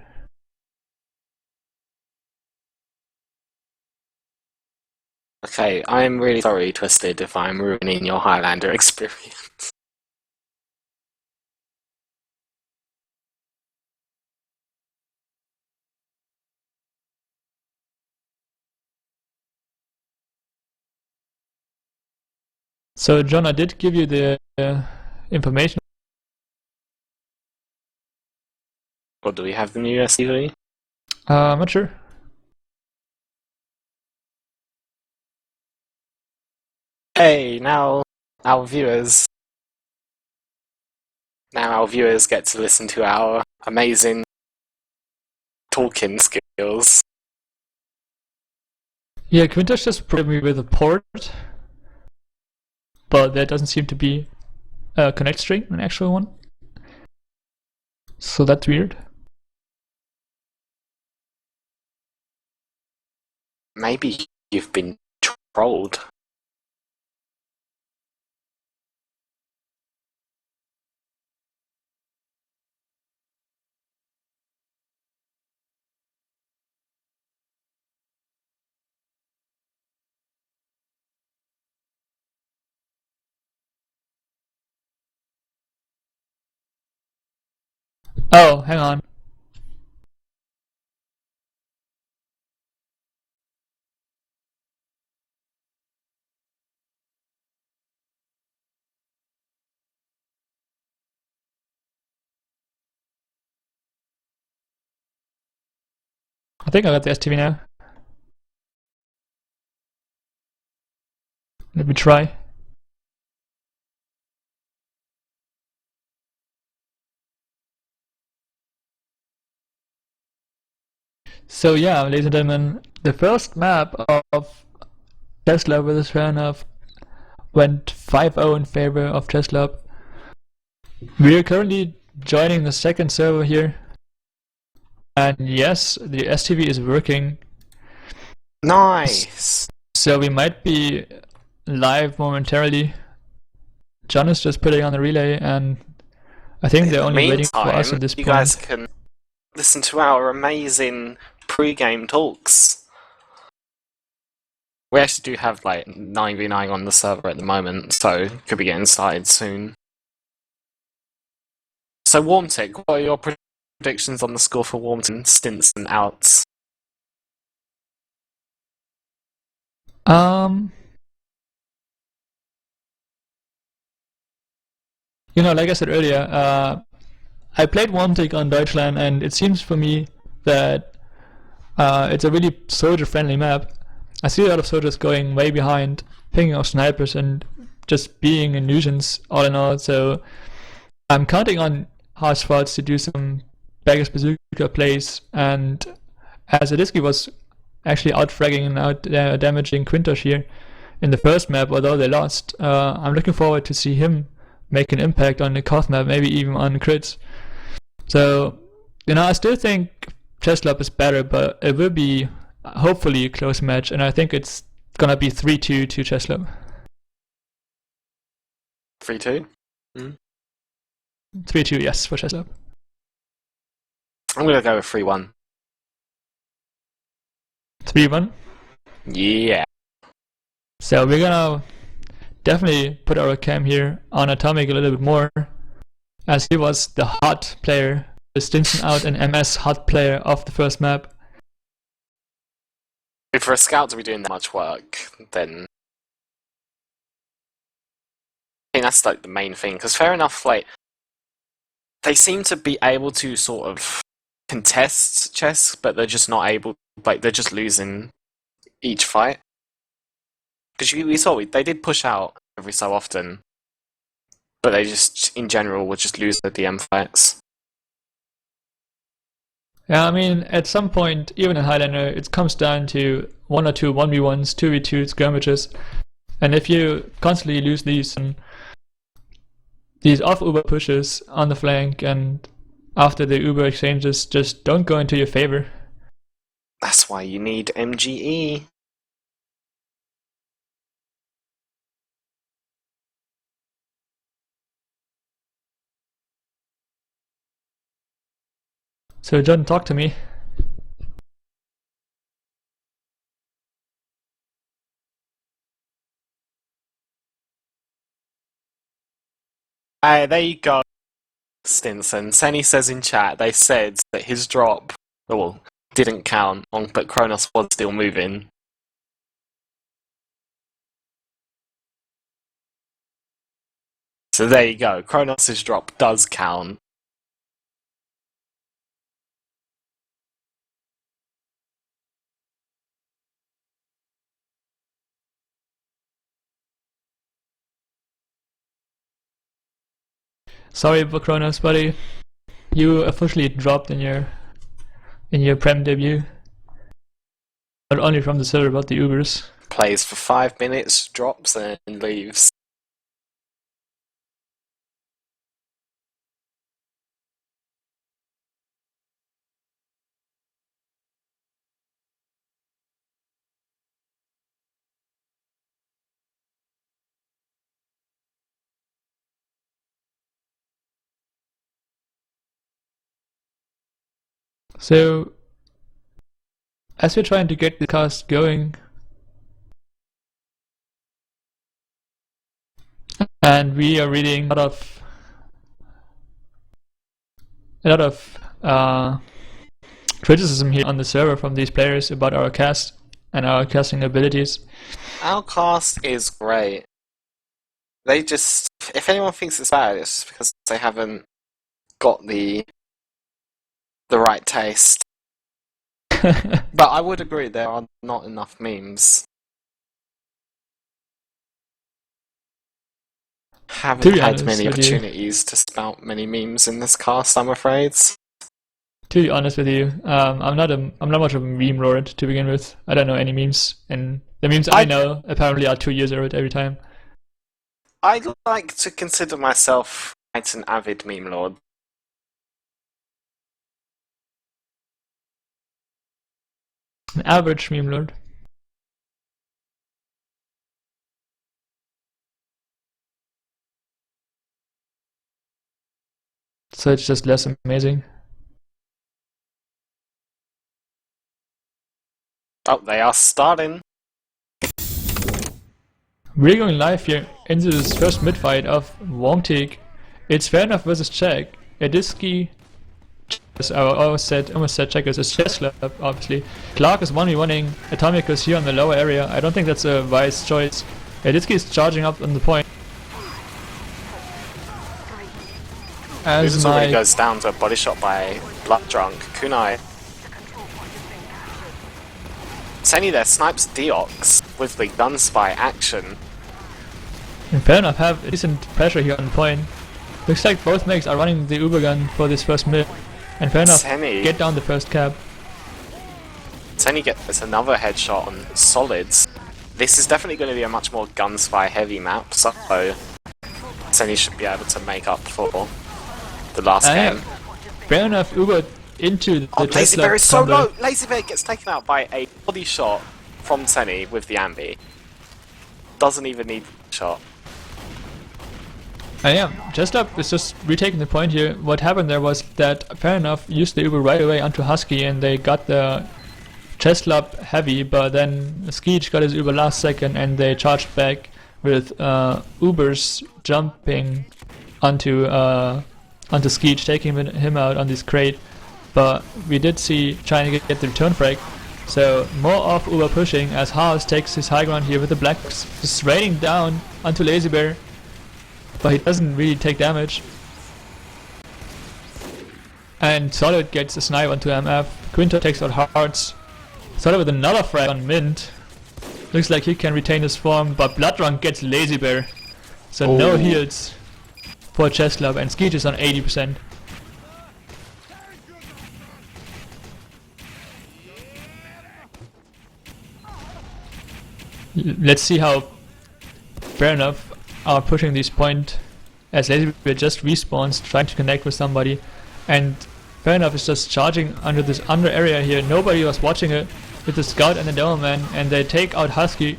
Okay, I'm really sorry, Twisted, if I'm ruining your Highlander experience. So, John, I did give you the information. Or do we have the new STV? I'm not sure. Hey, now our viewers get to listen to our amazing talking skills. Yeah, Quintus just provided me with a port, but there doesn't seem to be a connect string, an actual one. So that's weird. Maybe you've been trolled. Oh, hang on. I think I got the STV now. Let me try. So yeah, ladies and gentlemen, the first map of Chessclub vs Fairenough went 5-0 in favor of Chessclub. We are currently joining the second server here. And yes, the STV is working. Nice! So we might be live momentarily. John is just putting on the relay, and I think they're only waiting for us at this you point. guys can listen to our amazing pre-game talks. We actually do have like 9v9 on the server at the moment, so could be getting started soon. So Warmtick, what are your predictions on the score for Warmton, stints and outs? You know, like I said earlier, I played Wantig on Deutschland, and it seems for me that it's a really soldier-friendly map. I see a lot of soldiers going way behind, picking off snipers and just being illusions all in all, so I'm counting on Harsfalds to do some Beggars Bazooka plays, and as Adiski was actually out-fragging and out-damaging Quintosh here in the first map, although they lost, I'm looking forward to see him make an impact on the Koth map, maybe even on crits. So, you know, I still think Chessclub is better, but it will be hopefully a close match, and I think it's gonna be 3-2 to Chessclub. 3-2? 3-2, yes, for Chessclub. I'm gonna go with 3-1. 3-1? Yeah. So we're gonna definitely put our cam here on Atomic a little bit more, as he was the hot player, the Stinson out and MS hot player of the first map. If for a scout to be doing that much work, then think that's like the main thing. Because fair enough, like they seem to be able to sort of contest chess, but they're just not able. Like they're just losing each fight. Because we saw they did push out every so often, but they just in general would just lose the DM fights. Yeah, I mean, at some point, even in Highlander, it comes down to 1 or 2 1v1s, 2v2 skirmishes, and if you constantly lose these off-Uber pushes on the flank and after the Uber exchanges just don't go into your favor. That's why you need MGE. So John, talk to me. There you go, Stinson. Senny says in chat they said that his drop, well, didn't count, but Kronos was still moving. So there you go. Kronos' drop does count. Sorry, Kronos, buddy. You officially dropped in your Prem debut. Not only from the server, but the Ubers. Plays for 5 minutes, drops, and leaves. So, as we're trying to get the cast going, and we are reading a lot of criticism here on the server from these players about our cast and our casting abilities. Our cast is great. They just, if anyone thinks it's bad, it's just because they haven't got the right taste. But I would agree, there are not enough memes. Haven't had many opportunities to spout many memes in this cast, I'm afraid. To be honest with you, I'm not much of a meme lord to begin with. I don't know any memes, and the memes I know apparently are 2 years old every time. I'd like to consider myself quite an avid meme lord. An average meme lord. So it's just less amazing. Oh, they are starting. We're going live here into this first mid-fight of Wongtik. It's fair enough versus Czech. Ediski, I almost said checkers, it's Chessclub, obviously. Clark is 1v1ing Atomicus here on the lower area. I don't think that's a wise choice. Ediski is charging up on the point. This already goes down to a body shot by Blood Drunk. Kunai. Senny there snipes Deox with the Gunspy action. And fair enough, have decent pressure here on point. Looks like both makes are running the Uber gun for this first mid. And fair enough, get down the first cab. Senny gets another headshot on Solids. This is definitely going to be a much more Gunspy heavy map, so Senny should be able to make up for the last game. Fair enough, Uber into the Lazy Bear is so low! Lazy Bear gets taken out by a body shot from Senny with the Ambi. Doesn't even need a shot. Chessclub is just retaking the point here. What happened there was that fair enough used the Uber right away onto Husky and they got the Chessclub heavy, but then Skeech got his Uber last second and they charged back with Ubers jumping onto Skeech, taking him out on this crate. But we did see trying to get the return frag. So more off Uber pushing as Haas takes his high ground here with the Blacks just raining down onto Lazy Bear. but he doesn't really take damage. And Solid gets a snipe onto MF. Quinto takes out Hearts. Solid with another frag on Mint. Looks like he can retain his form, but Bloodrunk gets Lazy Bear. So no heals for Chessclub, and Skeet is on 80%. Let's see how fair enough are pushing this point, as Lazy Bear just respawns trying to connect with somebody, and fair enough is just charging under this under area here. Nobody was watching it with the scout and the Demoman, and they take out Husky.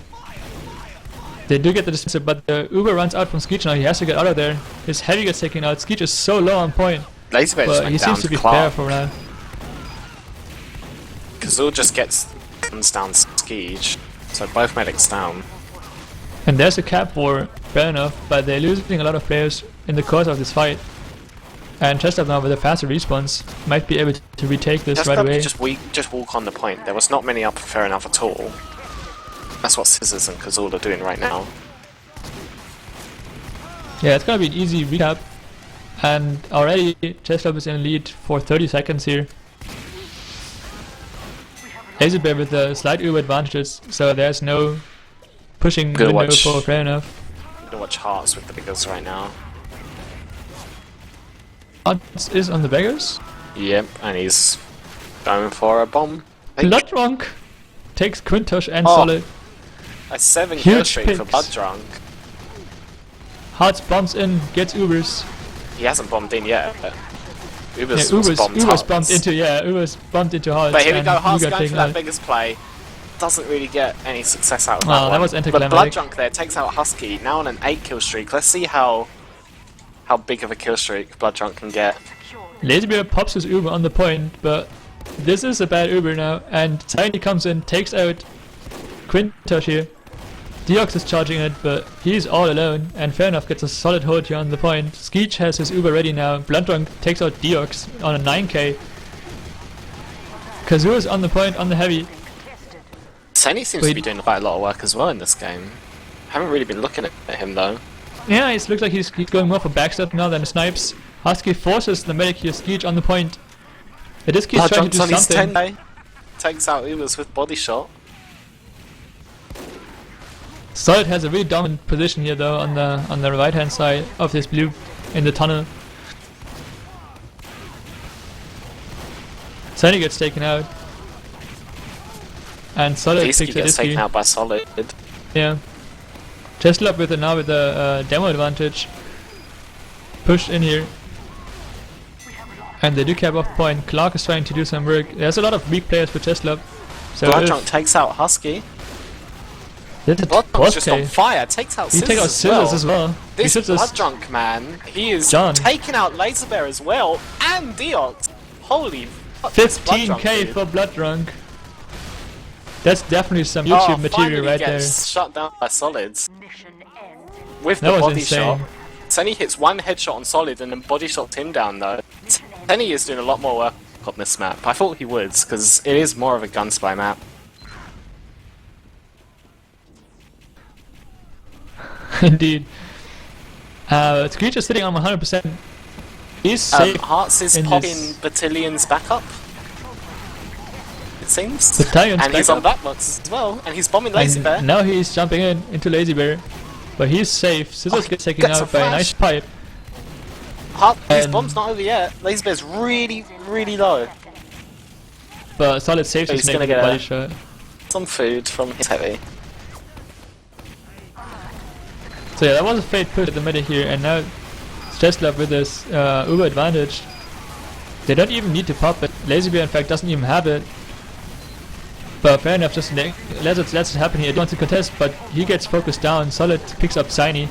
They do get the distance, but the Uber runs out from Skeech now. He has to get out of there. His heavy gets taken out. Skeech is so low on point, Lazy Bear but he seems to be fair for now. Kazul just gets guns down Skeech, so both medics down. And there's a cap war, fair enough, but they're losing a lot of players in the course of this fight. And Chessclub now with a faster response might be able to retake this right away. Just walk on the point. There was not many up fair enough at all. That's what Scissors and Kazul are doing right now. Yeah, it's gonna be an easy recap. And already Chessclub is in lead for 30 seconds here. Lazy Bear with the slight Uber advantages, so there's no pushing window for fair enough. I'm gonna watch Hearts with the biggers right now. Hearts is on the beggars. Yep, and he's going for a bomb. Bloodrunk takes Quintosh and Solid. A 7 kill streak for picks. Bloodrunk. Hearts bombs in, gets Ubers. He hasn't bombed in yet. Uber's Uber's bombed bumped into Hearts. But here we go, Hearts Uber going for taken that out. biggest play. Doesn't really get any success out of Oh, that that one. was But anticlimactic. Bloodrunk there takes out Husky, now on an 8 kill streak. Let's see how big of a kill streak Bloodrunk can get. Lazy Bear pops his Uber on the point, but this is a bad Uber now, and Tiny comes in, takes out Quintosh here. Deox is charging it, but he's all alone, and fair enough gets a solid hold here on the point. Skeech has his Uber ready now. Bloodrunk takes out Deox on a 9k. Kazoo is on the point on the heavy. Seni seems to be doing quite a lot of work as well in this game. Haven't really been looking at him though. Yeah, it looks like he's going more for backstab now than snipes. Husky forces the medic here, Skeech on the point. It is Skeech trying to do on his something. 10 takes out Ubers with body shot. Solid has a really dominant position here though on the right hand side of this blue in the tunnel. Sunny gets taken out. And Solid Least he picks a gets taken Disky. out by Solid. Yeah. Chessclub with now with the demo advantage. Pushed in here. And they do cap off point. Clark is trying to do some work. There's a lot of weak players for Chessclub. So Bloodrunk takes out Husky. Bloodrunk's just on fire, takes out He Scissors, takes out Scissors as well. This He should just Bloodrunk man, he is John. taking out Laser Bear as well, and Deox. Holy fuck, this Bloodrunk 15k dude. for Bloodrunk. That's definitely some YouTube material finally right there. gets shut down by Solids. Mission ends. With That the was body insane. shot. Senny hits one headshot on Solid and then body shots him down though. Senny is doing a lot more work on this map. I thought he would, because it is more of a gunspy map. Indeed. Screech is sitting on 100%. He's safe. Hearts is in popping this- Battalion's backup. It seems. Battalion's and he's on backup. that box as well, and he's bombing Lazy Bear. And now he's jumping into Lazy Bear. But he's safe. Scissors gets taken gets a out by a nice flash. pipe. His and- bomb's not over yet. Lazy Bear's really, really low. But Solid saves So his he's gonna naked get body a- shot. Some food from his heavy. So yeah, that was a fate push at the middle here, and now Chessclub with this Uber advantage. They don't even need to pop it. Lazy Bear in fact doesn't even have it. But fair enough, just let it happen here. He wants to contest, but he gets focused down. Solid picks up Shiny.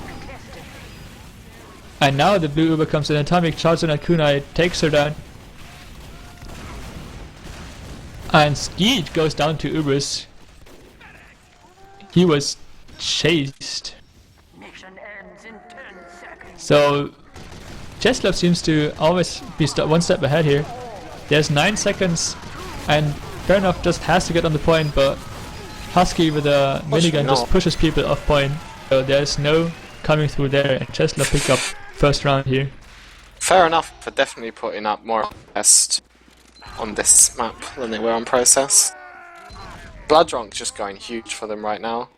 And now the blue Uber comes in. Atomic charges on Kunai, takes her down. And Skeet goes down to Ubers. He was chased. Mission ends in 10 seconds. So Chessclub seems to always be one step ahead here. There's 9 seconds, and fair enough just has to get on the point, but Husky with a minigun just not. pushes people off point. So there's no coming through there, and Chessclub pick up first round here. Fair enough for definitely putting up more best on this map than they were on Process. Bloodronk's just going huge for them right now.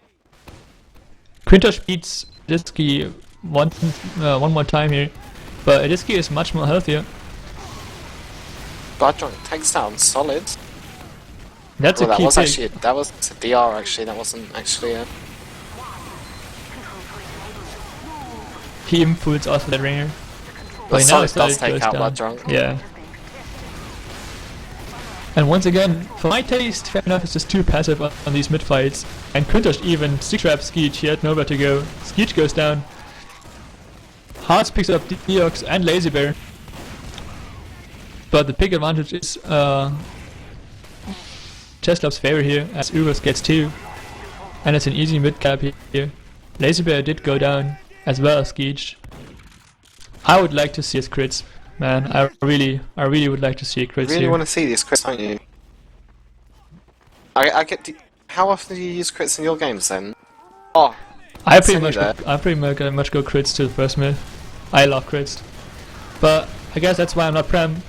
Quintosh beats Adiski one more time here, but Adiski is much more healthier. Bloodronk takes down Solid. That's Well, a that key was pick. actually that was a DR actually. That wasn't actually a. He even fools also that ringer. Well, But now Solid Solid does take goes out down. Bloodronk. Yeah. And once again, for my taste, fair enough is just too passive on these mid fights. And Quintosh even stick traps Skeech, he had nowhere to go. Skeech goes down. Hearts picks up Deox and Lazy Bear. But the pick advantage is Chessclub's favor here, as Ubers gets 2. And it's an easy mid cap here. Lazy Bear did go down, as well as Skeech. I would like to see his crits. Man, I really would like to see a crits You really here. want to see these crits, don't you? I get. How often do you use crits in your games then? Oh, I see pretty much go crits to the first mid. I love crits, but I guess that's why I'm not prem.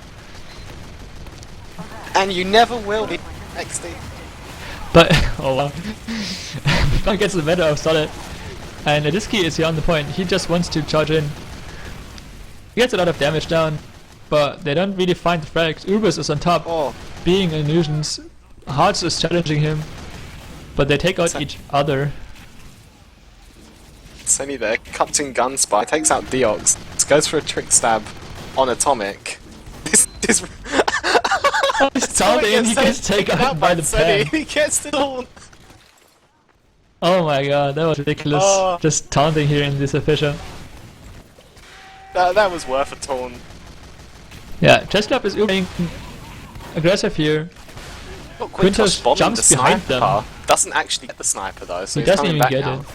and you never will be XD. But oh wow, Funk gets the better of Solid, and Adiski is here on the point. He just wants to charge in. He gets a lot of damage down, but they don't really find the frags. Ubers is on top, Oh, being illusions. Hearts is challenging him, but they take out each other. Sonny there, Captain Gunspy takes out Deox, goes for a trick stab on Atomic. This is. Taunting and he gets taken out by the pen. He gets the taunt. Oh my god, that was ridiculous. Oh. Just taunting here in this official. That was worth a taunt. Yeah, Chessclub is being aggressive here. Look, Quintosh bombing jumps the behind sniper. them. Doesn't actually get the sniper though, so He he's doesn't coming even back get now. it.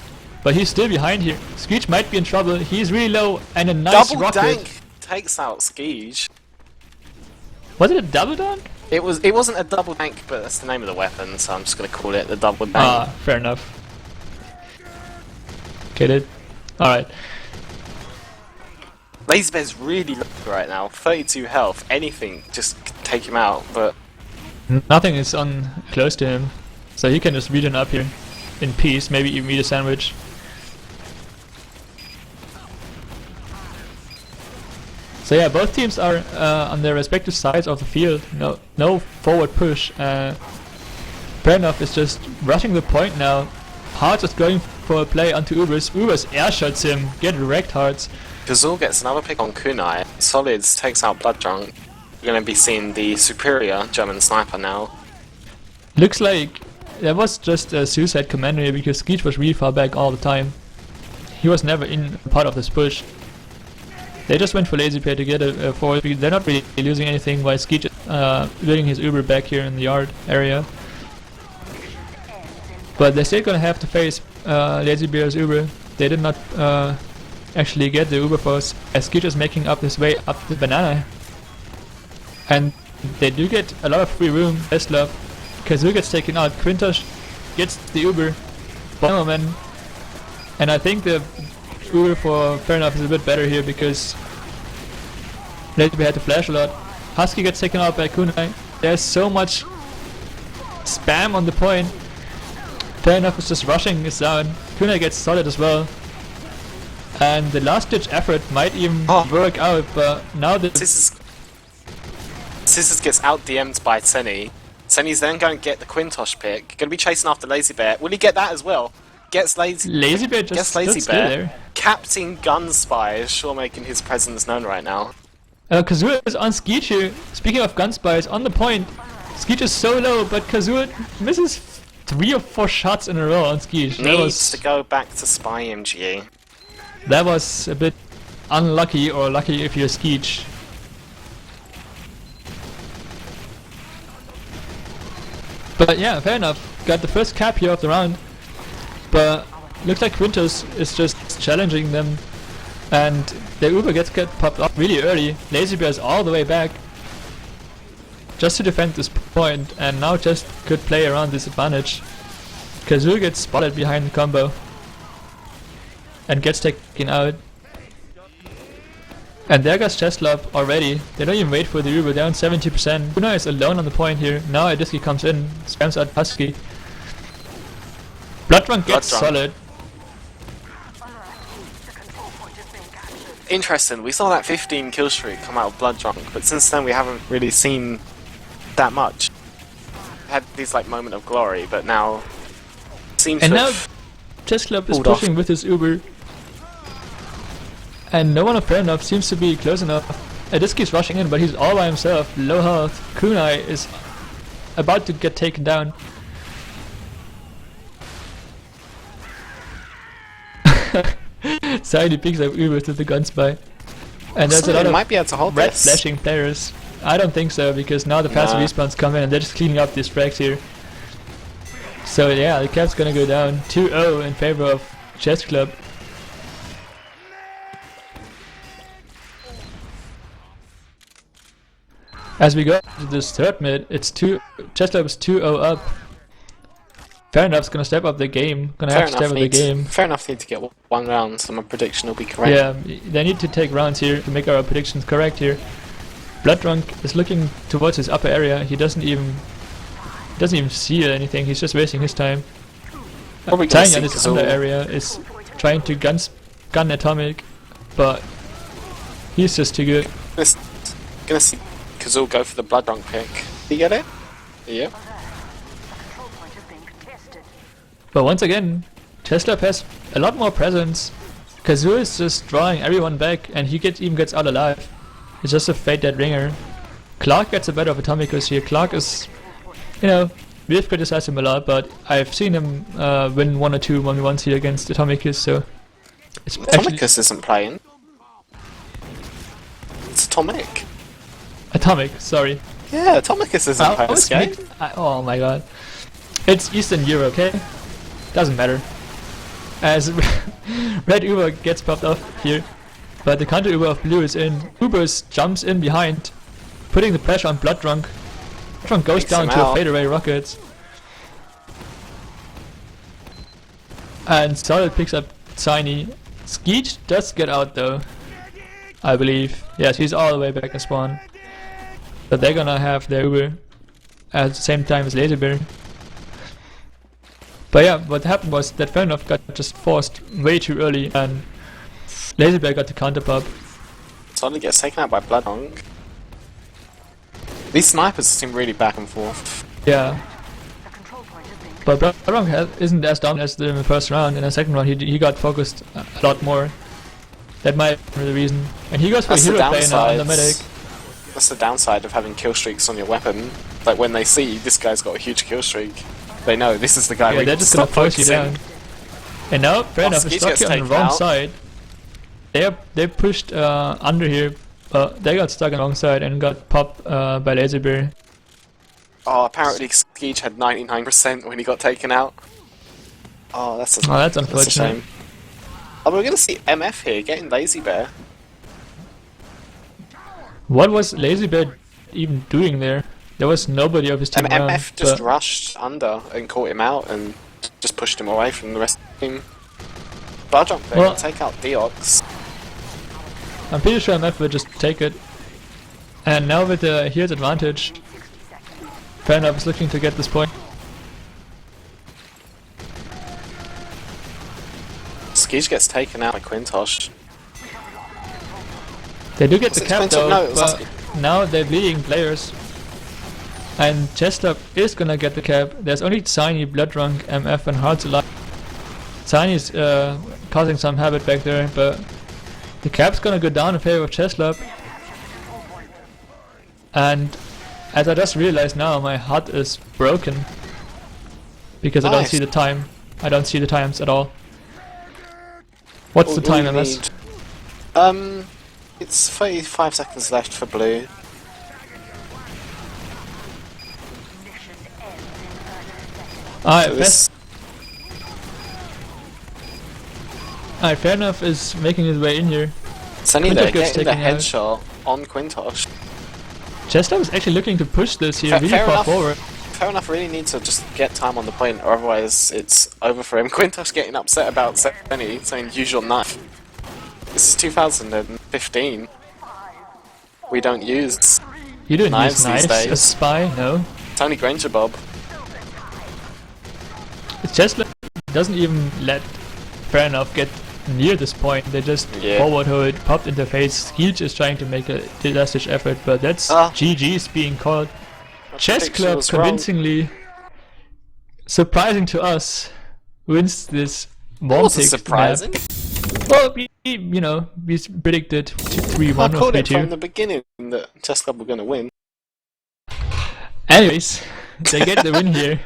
But he's still behind here. Skeech might be in trouble. He's really low, and a nice Double rocket. dank takes out Skeege. Was it a double dunk? It wasn't a double dank, but that's the name of the weapon, so I'm just gonna call it the double dank. Ah, fair enough. Get it? Alright. Lazy Bear's really low right now, 32 health. Anything just take him out, but Nothing is on close to him. So he can just regen up here in peace, maybe even eat a sandwich. So yeah, both teams are on their respective sides of the field. No forward push. Brenov is just rushing the point now. Hearts is going for a play onto Ubers. Ubers airshots him. Get wrecked, Hearts. Kazul gets another pick on Kunai. Solids takes out Bloodjunk. You're going to be seeing the superior German sniper now. Looks like there was just a suicide commander here because Skeech was really far back all the time. He was never in part of this push. They just went for Lazy Bear to get a forward. They're not really losing anything while Skeech is doing his Uber back here in the yard area. But they're still gonna have to face Lazy Bear's Uber. They did not actually get the Uber force as Skeech is making up his way up the banana. And they do get a lot of free room. Best love. Kazoo gets taken out. Quintosh gets the Uber. Bomberman. And I think the Uber for fair enough is a bit better here because Lazy Bear had to flash a lot. Husky gets taken out by Kunai. There's so much spam on the point. Fair enough is just rushing this down. Kunai gets solid as well. And the last ditch effort might even work out, but now the Scissors gets out DM'd by Senny. Senny's then going to get the Quintosh pick. Going to be chasing after Lazy Bear. Will he get that as well? Gets Lazy Bear just gets Lazy stood Bear. there. Captain Gunspy is sure making his presence known right now. Kazoo is on Skeech here. Speaking of Gunspies, on the point. Skeech is so low, but Kazoo misses 3 or 4 shots in a row on Skeech. Needs to go back to Spy MGE. That was a bit unlucky, or lucky if you're Skeech. But yeah, fair enough. Got the first cap here of the round. But looks like Quintus is just challenging them. And the Uber gets popped up really early. Lazy Bear is all the way back. Just to defend this point, and now just could play around this advantage. Kazoo gets spotted behind the combo. and gets taken out. And there goes Chessclub already. They don't even wait for the Uber, they're on 70%. Luna is alone on the point here. Now Adiski comes in, spams out Husky. Bloodrun gets solid. Interesting, we saw that 15 kill streak come out of Bloodrunk, but since then we haven't really seen that much. Had these like moment of glory, but now seems and to now have Chessclub is pulled pushing off. with his Uber. And no one of fair enough seems to be close enough. Adiski's rushing in, but he's all by himself, low health. Kunai is about to get taken down. Side picks up Uber to the gun spy. And there's a lot of might be able to hold red this. flashing players. I don't think so, because now the passive respawns come in and they're just cleaning up these frags here. So yeah, the cap's gonna go down 2-0 in favor of Chessclub. As we go to this third mid, it's Chessclub is 2-0 up. Fair enough's gonna step up the game. Have to step up the game. Fair enough need to get one round, so my prediction will be correct. Yeah, they need to take rounds here to make our predictions correct here. Bloodrunk is looking towards his upper area. He doesn't even see anything. He's just wasting his time. Tiny on his under area is trying to gun Atomic, but he's just too good. Gonna see Kazul go for the Bloodrunk pick. Did you get it? Yeah. But once again, Chessclub has a lot more presence. Kazoo is just drawing everyone back, and he even gets out alive. It's just a fate dead ringer. Clark gets a better of Atomicus here. Clark is, you know, we've criticized him a lot, but I've seen him win 1 or 2 1v1s here against Atomicus, so it's Atomicus isn't playing. It's Atomic. Atomic, sorry. Yeah, Atomicus isn't playing this game. Oh my god. It's Eastern Europe, okay? Doesn't matter. As red Uber gets popped off here, but the counter Uber of blue is in. Uber jumps in behind, putting the pressure on Bloodrunk. Bloodrunk goes down to a fadeaway rocket. And Solid picks up Tiny. Skeech does get out though, I believe. Yes, he's all the way back in spawn. But they're gonna have their Uber at the same time as Laserbear. But yeah, what happened was that fair enough got just forced way too early, and Laserbear got the counter pop. Suddenly gets taken out by Bloodrunk. These snipers seem really back and forth. Yeah. But Bloodrunk isn't as dominant as in the first round. In the second round, he got focused a lot more. That might be the reason. And he goes for a hero play now on the medic. That's the downside of having kill streaks on your weapon. Like when they see this guy's got a huge kill streak, they know this is the guy. Yeah, they're just gonna force you down. And now, fair enough, is stuck here on the wrong side. They pushed under here, but they got stuck on the wrong side and got popped by Laserbear. Oh, apparently Skeech had 99% when he got taken out. Oh, that's unfortunate. That's a shame. Oh, we're gonna see MF here getting Laserbear. What was Laserbear even doing there? There was nobody of his team around. MF just rushed under and caught him out and just pushed him away from the rest of the team. Bloodrunk there can take out Deox. I'm pretty sure MF will just take it. And now with the here's advantage, fair enough is looking to get this point. Skeech gets taken out by Quintosh. They do get the cap though, but now they're bleeding players. And Chessclub is gonna get the cap. There's only Tiny, Bloodrunk, MF and Hearts alive. Tiny's causing some habit back there, but the cap's gonna go down in favor of Chessclub. And as I just realized now, my HUD is broken. Because I don't see the time. I don't see the times at all. What's the time, MS? It's 35 seconds left for blue. Alright, fair enough is making his way in here. Sunny there getting the headshot on Quintosh. Chessclub is actually looking to push this here really far forward. Fair enough, really need to just get time on the point, or otherwise it's over for him. Quintos getting upset about Senny, saying use your knife. This is 2015. We don't use You don't knives use knives these days. as spy, no. Tony Granger Bob. It's just like doesn't even let Fair Enough get near this point. They just forward hold, popped in the face. Skeech is trying to make a last-ditch effort, but that's GG's being called. Chessclub convincingly, surprising to us, wins this wasn't surprising. Map. Well, we predicted 3-1 I or called it 3-2. from the beginning that Chessclub were going to win. Anyways, they get the win here.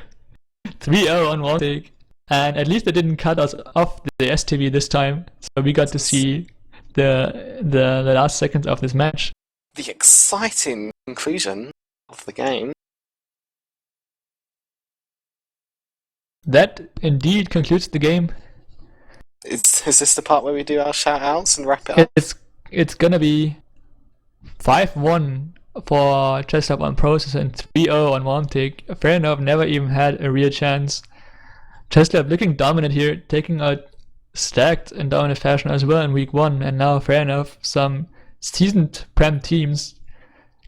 3-0 on one take. And at least they didn't cut us off the STV this time. So we got to see the last seconds of this match. The exciting conclusion of the game. That indeed concludes the game. Is this the part where we do our shout-outs and wrap it up? It's gonna be 5-1 for Chessclub on process and 3-0 on one take. Fair Enough never even had a real chance. Chessclub looking dominant here, taking out Stacked in dominant fashion as well in week 1, and now Fair Enough, some seasoned Prem teams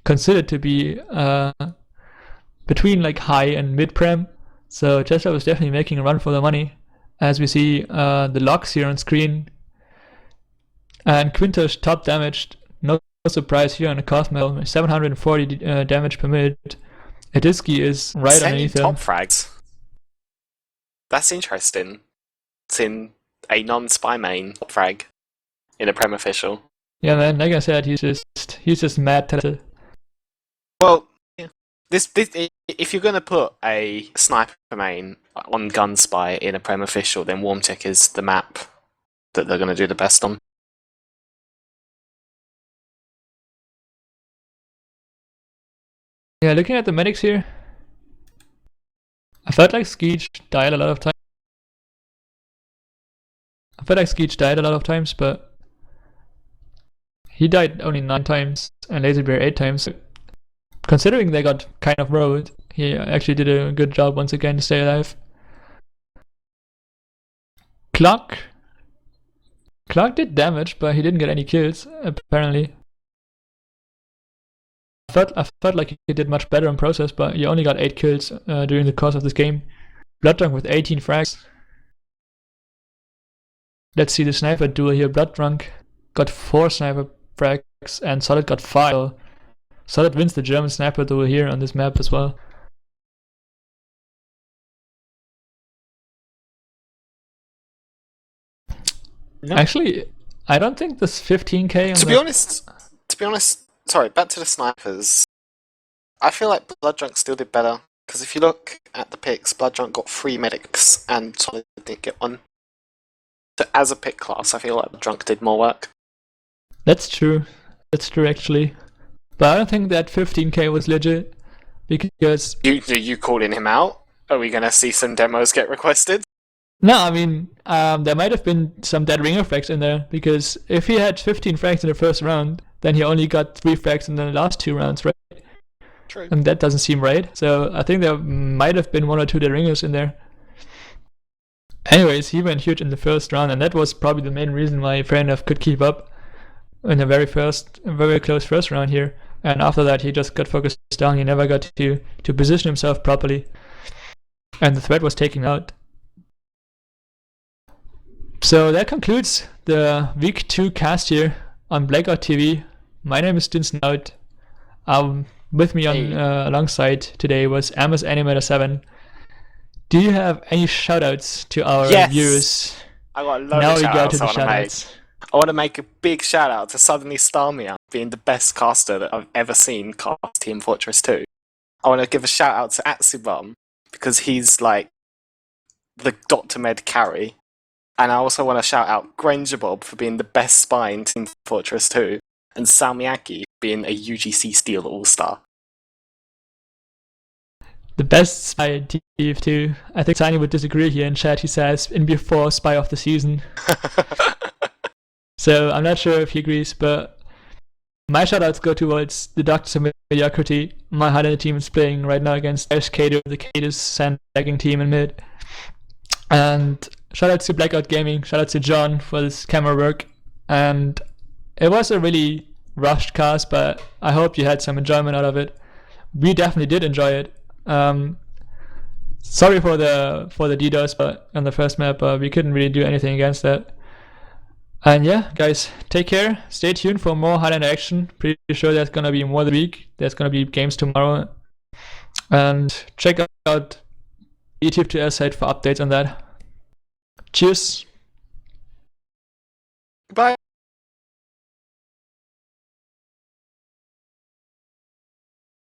considered to be between like high and mid Prem. So Chessclub is definitely making a run for the money, as we see the logs here on screen. And Quintos top damaged, no surprise here on the Cosmo, 740 damage per minute. Adiski is right underneath him. Top frags. That's interesting. It's in a non-spy main top frag in a Prem official. Yeah, man. Like I said, he's just mad talented. Well, this if you're gonna put a sniper main on Gunspy in a Prem official, then Warmtech is the map that they're gonna do the best on. Yeah, looking at the medics here, I felt like Skeech died a lot of times. But he died only 9 times and Laserbear 8 times. So considering they got kind of rolled, he actually did a good job once again to stay alive. Clock did damage, but he didn't get any kills, apparently. I felt like he did much better in process, but he only got 8 kills during the course of this game. Blooddrunk with 18 frags. Let's see the sniper duel here. Blooddrunk got 4 sniper frags and Solid got 5. Solid wins the German sniper duel here on this map as well. No. Actually, I don't think this 15k. To be honest, sorry, back to the snipers. I feel like Blooddrunk still did better, because if you look at the picks, Blooddrunk got 3 medics and Solid didn't get 1. So as a pick class, I feel like Blooddrunk did more work. That's true. That's true, actually. But I don't think that 15k was legit, because... You calling him out? Are we going to see some demos get requested? No, I mean, there might have been some dead ringer frags in there, because if he had 15 frags in the first round, then he only got 3 frags in the last 2 rounds, right? True. And that doesn't seem right. So I think there might have been 1 or 2 dead ringers in there. Anyways, he went huge in the first round, and that was probably the main reason why Fair Enough could keep up in the very close first round here. And after that, he just got focused down. He never got to position himself properly, and the threat was taken out. So that concludes the week 2 cast here on BlackOut TV. My name is Dinsnout. With me on alongside today was Amos Animator 7. Do you have any shoutouts to our viewers? I got a load of shoutouts I want to make. I want to make a big shout out to Suddenly Starmia being the best caster that I've ever seen cast Team Fortress 2. I want to give a shout out to Atsubum because he's like the Dr. Med carry. And I also want to shout out Granger Bob for being the best spy in Team Fortress 2 and Salmiaki being a UGC Steel All-Star. The best spy in TF2. I think Tiny would disagree here in chat. He says in before spy of the season. So I'm not sure if he agrees, but My shoutouts go towards the Doctors of Mediocrity. My Highlander team is playing right now against Kato, the Katus sandbagging team in mid. And shoutouts to BlackOut Gaming, shoutouts to John for this camera work. And it was a really rushed cast, but I hope you had some enjoyment out of it. We definitely did enjoy it. Sorry for the DDoS but on the first map, but we couldn't really do anything against that. And yeah, guys, take care. Stay tuned for more Highlander action. Pretty sure there's gonna be more this week. There's gonna be games tomorrow. And check out ETF2L site for updates on that. Cheers. Bye.